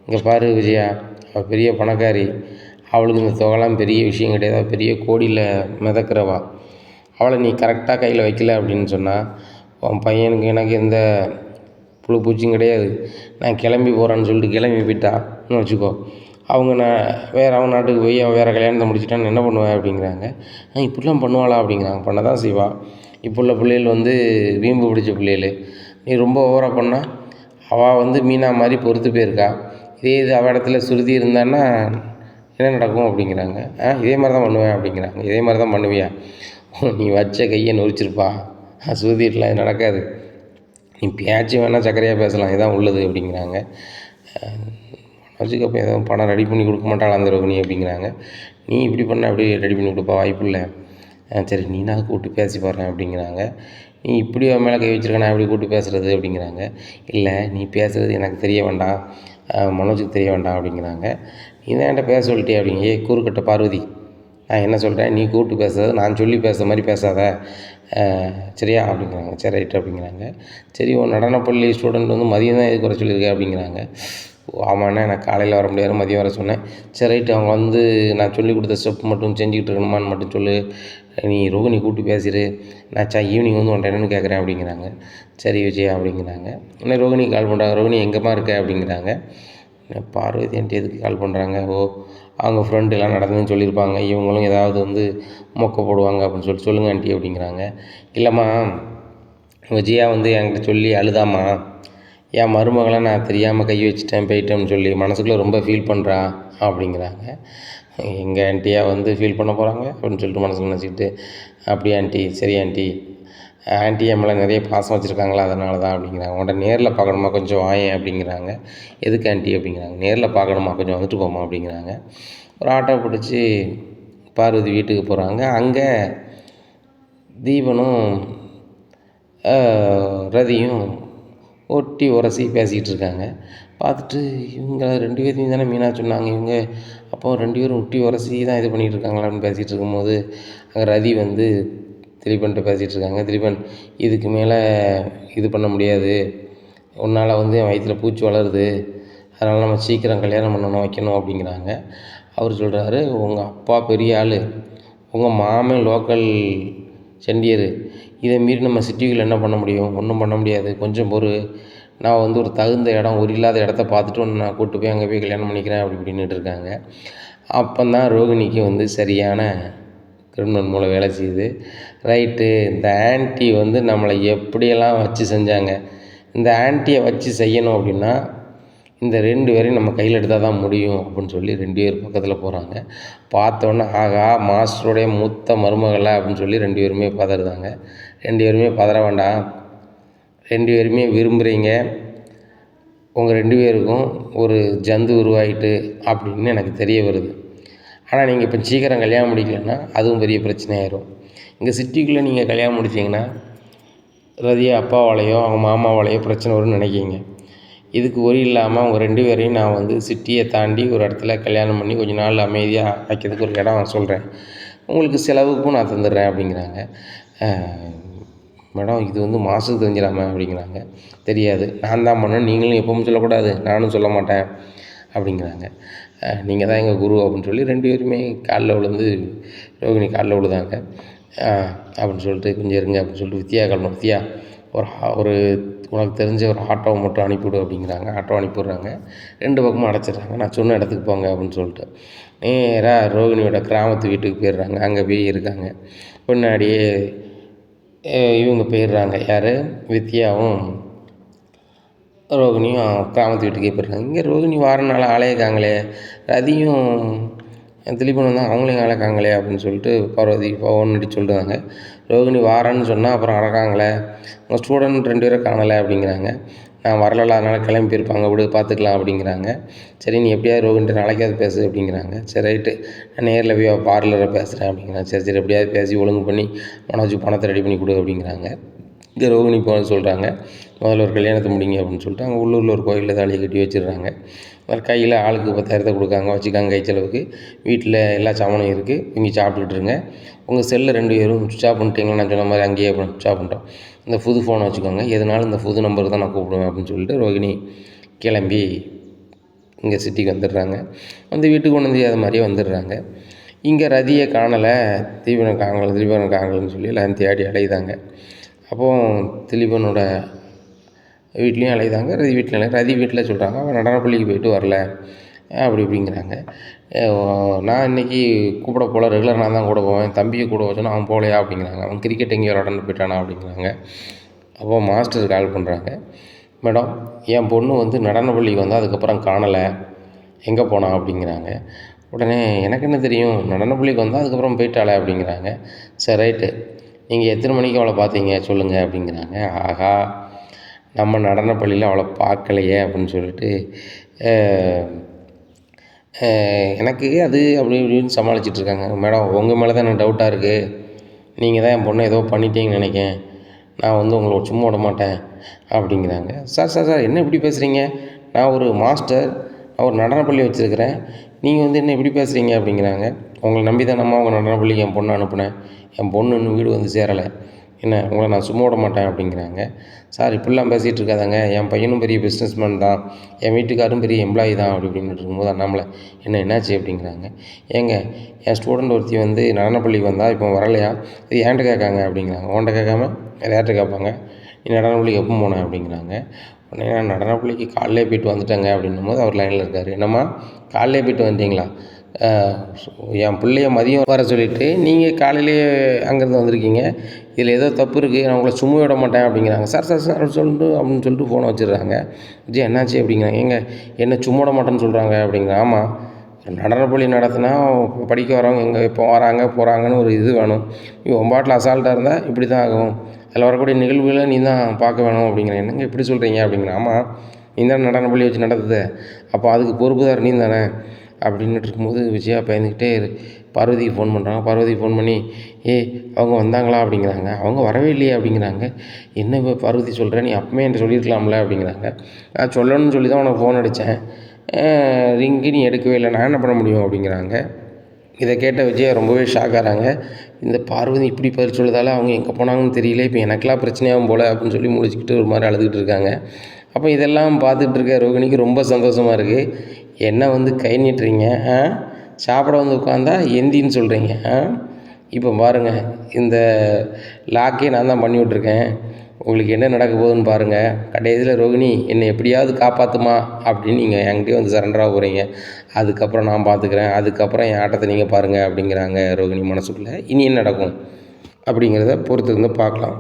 இங்கே பாரு விஜயா, அவள் பெரிய பணக்காரி, அவளுக்கு இந்த தொகைலாம் பெரிய விஷயம் கிடையாது, அவள் பெரிய கோடியில் மிதக்கிறவா, அவளை நீ கரெக்டாக கையில் வைக்கல அப்படின்னு சொன்னால் உன் பையனுக்கு எனக்கு எந்த புழு பூச்சியும் கிடையாது, நான் கிளம்பி போகிறேன்னு சொல்லிட்டு கிளம்பி போயிட்டான்னு வச்சுக்கோ, அவங்க நான் வேறு அவன் நாட்டுக்கு போய் அவன் வேறு கல்யாணத்தை முடிச்சுட்டான்னு என்ன பண்ணுவேன் அப்படிங்கிறாங்க. இப்படிலாம் பண்ணுவாளா அப்படிங்கிறாங்க. பண்ண தான் செய்வா, இப்போ உள்ள பிள்ளைகள் வந்து வீம்பு பிடிச்ச பிள்ளைகள், நீ ரொம்ப ஓவராக பண்ணால் அவள் வந்து மீனா மாதிரி பொறுத்து போயிருக்கா, இதே இது அவள் இடத்துல சுருதி இருந்தான்னா என்ன நடக்கும் அப்படிங்கிறாங்க. இதே மாதிரி தான் பண்ணுவேன் அப்படிங்கிறாங்க. இதே மாதிரி தான் பண்ணுவியா, நீ வச்ச கையை நொறிச்சிருப்பா, சுருதிட்டுலாம் இது நடக்காது, நீ பேச்சு வேணால் சக்கரையாக பேசலாம், இதுதான் உள்ளது அப்படிங்கிறாங்க. மனோஜுக்கு அப்போ எதுவும் பணம் ரெடி பண்ணி கொடுக்க மாட்டாள் அந்த ரோகிணி அப்படிங்கிறாங்க. நீ இப்படி பண்ண அப்படி ரெடி பண்ணி கொடுப்பா வாய்ப்பு இல்லை, சரி நீனா கூப்பிட்டு பேசி பாருறேன் அப்படிங்கிறாங்க. நீ இப்படி அவன் மேலே கை வச்சிருக்க, நான் எப்படி கூப்பிட்டு பேசுகிறது அப்படிங்கிறாங்க. இல்லை நீ பேசுகிறது எனக்கு தெரிய வேண்டாம், மனோஜுக்கு தெரிய வேண்டாம் அப்படிங்கிறாங்க. நீ தான் என்கிட்ட பேச சொல்லிட்டே அப்படிங்க. ஏய் கூறுக்கட்ட பார்வதி, நான் என்ன சொல்கிறேன், நீ கூப்பிட்டு பேசுறது நான் சொல்லி பேசுகிற மாதிரி பேசாத, சரியா அப்படிங்கிறாங்க. சரி ரைட்டு அப்படிங்கிறாங்க. சரி உன் நடனப்பள்ளி ஸ்டூடெண்ட் வந்து மதியம் தான் எதுக்கு வர சொல்லியிருக்க அப்படிங்கிறாங்க. ஆமாண்ணா எனக்கு காலையில் வர முடியாது, மதியம் வர சொன்னேன். சரி ரைட்டு, அவங்க வந்து நான் சொல்லி கொடுத்த ஸ்டெப் மட்டும் செஞ்சுக்கிட்டு இருக்கணுமான்னு மட்டும் சொல்லு, நீ ரோகிணி கூப்பிட்டு பேசிடு, நான் ஈவினிங் வந்து உன்ட்ட என்னென்னு கேட்குறேன் அப்படிங்கிறாங்க. சரி விஜயா அப்படிங்கிறாங்க. இன்னும் ரோகிணிக்கு கால் பண்ணுறாங்க. ரோகிணி எங்கேம்மா இருக்க அப்படிங்கிறாங்க. பார்வதி ஆண்டி எதுக்கு கால் பண்ணுறாங்க, ஓ அவங்க ஃப்ரெண்டு எல்லாம் நடந்ததுன்னு சொல்லியிருப்பாங்க, இவங்களும் ஏதாவது வந்து மொக்க போடுவாங்க அப்படின்னு சொல்லிட்டு சொல்லுங்கள் ஆண்டி அப்படிங்கிறாங்க. இல்லைம்மா விஜயா வந்து என்கிட்ட சொல்லி அழுதாம்மா, என் மருமகளை நான் தெரியாமல் கை வச்சுட்டேன் போயிட்டேன்னு சொல்லி மனசுக்குள்ளே ரொம்ப ஃபீல் பண்ணுறா அப்படிங்கிறாங்க. எங்கள் ஆண்டியா வந்து ஃபீல் பண்ண போகிறாங்க அப்படின்னு சொல்லிட்டு மனசில் நினச்சிக்கிட்டு, அப்படியே ஆண்டி, சரி ஆண்டி, ஆண்டி என் மேலே நிறைய பாசம் வச்சுருக்காங்களா அதனால தான் அப்படிங்கிறாங்க. உன்ட்ட நேரில் பார்க்கணுமா கொஞ்சம் வாயேன் அப்படிங்கிறாங்க. எதுக்கு ஆண்டி அப்படிங்கிறாங்க. நேரில் பார்க்கணுமா கொஞ்சம் வந்துட்டு போமா அப்படிங்கிறாங்க. ஒரு ஆட்டோ பிடிச்சி பார்வதி வீட்டுக்கு போகிறாங்க. அங்கே தீபனும் ரதியும் ஒட்டி உரசி பேசிக்கிட்டு இருக்காங்க. பார்த்துட்டு இவங்க 2 பேர்த்தையும் தானே மீனா சொன்னாங்க, இவங்க அப்போ 2 பேரும் ஒட்டி உரசி தான் இது பண்ணிகிட்டு இருக்காங்களா அப்படின்னு பேசிகிட்டு இருக்கும்போது அங்கே ரதி வந்து திலீபன்கிட்ட பேசிகிட்டு இருக்காங்க. திலீபன், இதுக்கு மேலே இது பண்ண முடியாது, உன்னால் வந்து என் வயிற்றில் பூச்சி வளருது, அதனால் நம்ம சீக்கிரம் கல்யாணம் பண்ணணும் வைக்கணும் அப்படிங்கிறாங்க. அவர் சொல்கிறாரு, உங்கள் அப்பா பெரிய ஆள், உங்கள் மாமன் லோக்கல் செண்டியர், இதை மீறி நம்ம சிட்டிக்குள்ளே என்ன பண்ண முடியும், ஒன்றும் பண்ண முடியாது, கொஞ்சம் பொறு, நான் வந்து ஒரு தகுந்த இடம், ஒரு இல்லாத இடத்த பார்த்துட்டு ஒன்று நான் கூப்பிட்டு போய் அங்கே போய் கல்யாணம் பண்ணிக்கிறேன் அப்படி இப்படின்னுட்டு இருக்காங்க. அப்போந்தான் ரோகிணிக்கு வந்து சரியான கிரிமினல் மூளை வேலை செய்யுது. ரைட்டு, இந்த ஆன்ட்டி வந்து நம்மளை எப்படியெல்லாம் வச்சு செஞ்சாங்க, இந்த ஆன்ட்டியை வச்சு செய்யணும் அப்படின்னா இந்த 2 பேரையும் நம்ம கையில் எடுத்தால் தான் முடியும் அப்படின்னு சொல்லி 2 பேர் பக்கத்தில் போகிறாங்க. பார்த்தோன்னே ஆகா மாஸ்டருடைய மூத்த மருமகளா அப்படின்னு சொல்லி 2 பேருமே பதறுதாங்க. 2 பேருமே பதற வேண்டாம், 2 பேருமே விரும்புகிறீங்க, உங்கள் 2 பேருக்கும் ஒரு ஜந்து உருவாயிட்டு அப்படின்னு எனக்கு தெரிய வருது. ஆனால் நீங்கள் இப்போ சீக்கிரம் கல்யாணம் முடிக்கலைன்னா அதுவும் பெரிய பிரச்சனையாயிரும். இங்கே சிட்டிக்குள்ளே நீங்கள் கல்யாணம் முடிச்சிங்கன்னா ரதியா அப்பாவாலேயோ அவங்க மாமாவாலேயோ பிரச்சனை வரும்னு நினைக்கிங்க. இதுக்கு ஒரி இல்லாமல் அவங்க 2 பேரையும் நான் வந்து சிட்டியை தாண்டி ஒரு இடத்துல கல்யாணம் பண்ணி கொஞ்ச நாள் அமைதியாக வைக்கிறதுக்கு ஒரு இடம் சொல்கிறேன், உங்களுக்கு செலவுக்கும் நான் தந்துடுறேன் அப்படிங்கிறாங்க. மேடம் இது வந்து மாதத்துக்கு தெரிஞ்சிடாம அப்படிங்கிறாங்க. தெரியாது, நான் தான் பண்ணேன், நீங்களும் எப்பவும் சொல்லக்கூடாது, நானும் சொல்ல மாட்டேன் அப்படிங்கிறாங்க. நீங்கள் தான் எங்கள் குரு அப்படின்னு சொல்லி 2 பேருமே காலில் விழுந்து ரோகிணி காலில் விழுதாங்க. அப்படின்னு சொல்லிட்டு கொஞ்சம் இருங்க அப்படின்னு சொல்லிட்டு வித்யா கிளம்பணும். வித்யா ஒரு உனக்கு தெரிஞ்ச ஒரு ஆட்டோவை மட்டும் அனுப்பிவிடு அப்படிங்கிறாங்க. ஆட்டோ அனுப்பிவிட்றாங்க. 2 பக்கமும் அடைச்சிடுறாங்க. நான் சொன்ன இடத்துக்கு போங்க அப்படின்னு சொல்லிட்டு நேராக ரோகிணியோட கிராமத்து வீட்டுக்கு போயிடுறாங்க. அங்கே போய் இருக்காங்க. பின்னாடியே இவங்க போயிடுறாங்க, யார் வித்யாவும் ரோகிணியும் கிராமத்து வீட்டுக்கே போயிடுறாங்க. இங்கே ரோகிணி வாரனால ஆளையக்காங்களே, ரதியும் திலீபனும் தான் அவங்களையும் ஆளைக்காங்களே அப்படின்னு சொல்லிட்டு பார்வதி ஃபோன் அடித்து சொல்கிறாங்க. ரோகிணி வாரன்னு சொன்னால் அப்புறம் அடக்காங்களே, உங்கள் ஸ்டூடெண்ட் 2 பேரை காணலை அப்படிங்கிறாங்க. நான் வரல, அதனால் கிளம்பி போயிருப்பாங்க, விடு பார்த்துக்கலாம் அப்படிங்கிறாங்க. சரி நீ எப்படியாவது ரோகிணிட்ட நாளைக்காவது பேசு அப்படிங்கிறாங்க. சரி ரைட்டு, நான் நேரில் போய் பார்லரில் பேசுகிறேன் அப்படிங்கிறாங்க. சரி சரி எப்படியாவது பேசி ஒழுங்கு பண்ணி மனோஜுக்கு பணத்தை ரெடி பண்ணி கொடு அப்படிங்கிறாங்க. இங்கே ரோகிணி போக சொல்கிறாங்க, முதல்ல ஒரு கல்யாணத்தை முடிங்க அப்படின்னு சொல்லிட்டு அங்கே உள்ளூரில் ஒரு கோயிலில் தாலியை கட்டி வச்சிடுறாங்க. கையில் ஆளுக்கு 10,000 கொடுக்காங்க, வச்சுக்காங்க கை செலவுக்கு. வீட்டில் எல்லா சாமானும் இருக்குது, இங்கே சாப்பிட்டுக்கிட்டு இருங்க. உங்கள் செல்லில் 2 பேரும் சுவிட்ச் ஆஃப் பண்ணிட்டீங்களா, நான் சொன்ன மாதிரி அங்கேயே சுவிட்ச் ஆஃப் பண்ணிட்டோம், இந்த புது ஃபோனை வச்சுக்கோங்க, எதுனாலும் இந்த புது நம்பருக்கு தான் நான் கூப்பிடுவேன் அப்படின்னு சொல்லிட்டு ரோகிணி கிளம்பி இங்கே சிட்டிக்கு வந்துடுறாங்க. வந்து வீட்டுக்கு கொண்டு வந்து அது மாதிரியே வந்துடுறாங்க. இங்கே ரதியை காணலை, தீபனை காங்கலன்னு சொல்லி எல்லாம் தேடி அலையுதாங்க. அப்போது திலீபனோட வீட்லேயும் அலையுதாங்க, ரதி வீட்டில் ரதி வீட்டில் சொல்கிறாங்க, அவன் நடனப்பள்ளிக்கு போயிட்டு வரல அப்படி இப்படிங்கிறாங்க. நான் இன்றைக்கி கூப்பிட போகல, ரெகுலர் நான் தான் கூட போவேன், தம்பியை கூட வச்சோன்னா அவன் போகலையா அப்படிங்கிறாங்க. அவன் கிரிக்கெட் எங்கேயோ விளாடன்னு போயிட்டானா அப்படிங்கிறாங்க. அப்போது மாஸ்டர் கால் பண்ணுறாங்க, மேடம் என் பொண்ணு வந்து நடனப்பள்ளிக்கு வந்தால் அதுக்கப்புறம் காணலை, எங்கே போனான் அப்படிங்கிறாங்க. உடனே எனக்கு என்ன தெரியும், நடனப்பள்ளிக்கு வந்தால் அதுக்கப்புறம் போயிட்டாளே அப்படிங்கிறாங்க. சரி ரைட்டு, நீங்கள் எத்தனை மணிக்கு அவளை பார்த்தீங்க சொல்லுங்கள் அப்படிங்கிறாங்க. ஆகா நம்ம நடனப்பள்ளியில் அவளை பார்க்கலையே அப்படின்னு சொல்லிட்டு எனக்கு அது அப்படி இப்படின்னு சமாளிச்சிட்ருக்காங்க. மேடம் உங்கள் மேலே தான் எனக்கு டவுட்டாக இருக்குது, நீங்கள் தான் என் பொண்ணை ஏதோ பண்ணிட்டீங்கன்னு நினைக்கிறேன், நான் வந்து உங்களை சும்மா விட மாட்டேன் அப்படிங்கிறாங்க. சார் சார் சார் என்ன இப்படி பேசுகிறீங்க, நான் ஒரு மாஸ்டர், நான் ஒரு நடனப்பள்ளி வச்சுருக்கிறேன், நீங்கள் வந்து என்ன இப்படி பேசுகிறீங்க அப்படிங்கிறாங்க. உங்களை நம்பி தானம்மா உங்கள் நடனப்பள்ளிக்கு என் பொண்ணை அனுப்புனேன், என் பொண்ணு இன்னும் வீடு வந்து சேரலை, என்ன உங்களை நான் சும்மா விட மாட்டேன் அப்படிங்கிறாங்க. சார் இப்படிலாம் பேசிகிட்டு இருக்காதாங்க, என் பையனும் பெரிய பிஸ்னஸ்மேன் தான், என் வீட்டுக்காரும் பெரிய எம்ப்ளாயி தான் அப்படி இப்படின்னு இருக்கும்போது அண்ணாமலை என்னாச்சு அப்படிங்கிறாங்க. ஏங்க என் ஸ்டூடெண்ட் ஒருத்தி வந்து நடனப்பள்ளிக்கு வந்தால் இப்போ வரலையா, இது ஏன்ட்ட கேட்காங்க அப்படிங்கிறாங்க. உன்ட்ட கேட்காம வேறு யார்கிட்ட கேட்பாங்க, நீ நடனப்பள்ளிக்கு எப்போ போனேன் அப்படிங்கிறாங்க. உடனே நான் நடனப்பள்ளிக்கு காலையிலே போய்ட்டு வந்துட்டேங்க அப்படின்னும் போது அவர் லைனில் இருக்கார். என்னம்மா காலையிலே போய்ட்டு வந்தீங்களா, என் பிள்ளைய மதியம் வர சொல்லிவிட்டு நீங்கள் காலையிலேயே அங்கேருந்து வந்திருக்கீங்க, இதில் ஏதோ தப்பு இருக்குது, நான் உங்களை சும்மா விட மாட்டேன் அப்படிங்கிறாங்க. சார் சார் சார் அப்படின்னு சொல்லிட்டு ஃபோனை வச்சிடுறாங்க. விஜய் என்னாச்சு அப்படிங்கிறாங்க. ஏங்க என்ன சும்மா விட மாட்டேன்னு சொல்கிறாங்க அப்படிங்கிறாங்க. ஆமாம், நடனப்பள்ளி நடத்தினா படிக்க வரவங்க எங்கே எப்போ வராங்க போகிறாங்கன்னு ஒரு இது வேணும், நீ ஒம்பாட்டில் அசால்ட்டாக இருந்தால் இப்படி தான் ஆகும், அதில் வரக்கூடிய நிகழ்வுகளை நீ தான் பார்க்க வேணும் அப்படிங்கிறேன். என்னங்க இப்படி சொல்கிறீங்க அப்படிங்கிறேன். ஆமாம், நீ தான் நடனப்பள்ளி வச்சு நடத்துது, அப்போ அதுக்கு பொறுப்புதார் நீ தானே அப்படின்னுட்டு இருக்கும்போது விஜயா பயந்துக்கிட்டே பார்வதிக்கு ஃபோன் பண்ணுறாங்க. பார்வதிக்கு ஃபோன் பண்ணி அவங்க வந்தாங்களா அப்படிங்கிறாங்க. அவங்க வரவே இல்லையே அப்படிங்கிறாங்க. என்ன இப்போ பார்வதி சொல்கிறேன், நீ அப்பமே என்கிட்ட சொல்லியிருக்கலாம்ல அப்படிங்கிறாங்க. நான் சொல்லணும்னு சொல்லி தான் உனக்கு ஃபோன் அடித்தேன், ரிங்கு நீ எடுக்கவே இல்லை, நான் என்ன பண்ண முடியும் அப்படிங்கிறாங்க. இதை கேட்ட விஜயா ரொம்பவே ஷாக் ஆகிறாங்க. இந்த பார்வதி இப்படி பதில் சொல்லுறதால அவங்க எங்கே போனாங்கன்னு தெரியல, இப்போ எனக்கெல்லாம் பிரச்சனையாகும் போல் அப்படின்னு சொல்லி முடிச்சுக்கிட்டு ஒரு மாதிரி அழுதுகிட்டு இருக்காங்க. அப்போ இதெல்லாம் பார்த்துட்டு இருக்க ரோகிணிக்கு ரொம்ப சந்தோஷமாக இருக்குது. என்ன வந்து கை நீட்டுறீங்க, சாப்பிட வந்து உட்காந்தா எந்தின்னு சொல்கிறீங்க, இப்போ பாருங்கள் இந்த லாக்கே நான் தான் பண்ணி விட்ருக்கேன், உங்களுக்கு என்ன நடக்க போகுதுன்னு பாருங்கள், கடைசியில் ரோகிணி என்னை எப்படியாவது காப்பாற்றுமா அப்படின்னு நீங்கள் என்கிட்டயே வந்து சரண்டராக போகிறீங்க, அதுக்கப்புறம் நான் பார்த்துக்கிறேன், அதுக்கப்புறம் என் ஆட்டத்தை நீங்கள் பாருங்கள் அப்படிங்கிறாங்க ரோகிணி மனசுக்குள்ளே. இனி என்ன நடக்கும் அப்படிங்கிறத பொறுத்து இருந்து பார்க்கலாம்.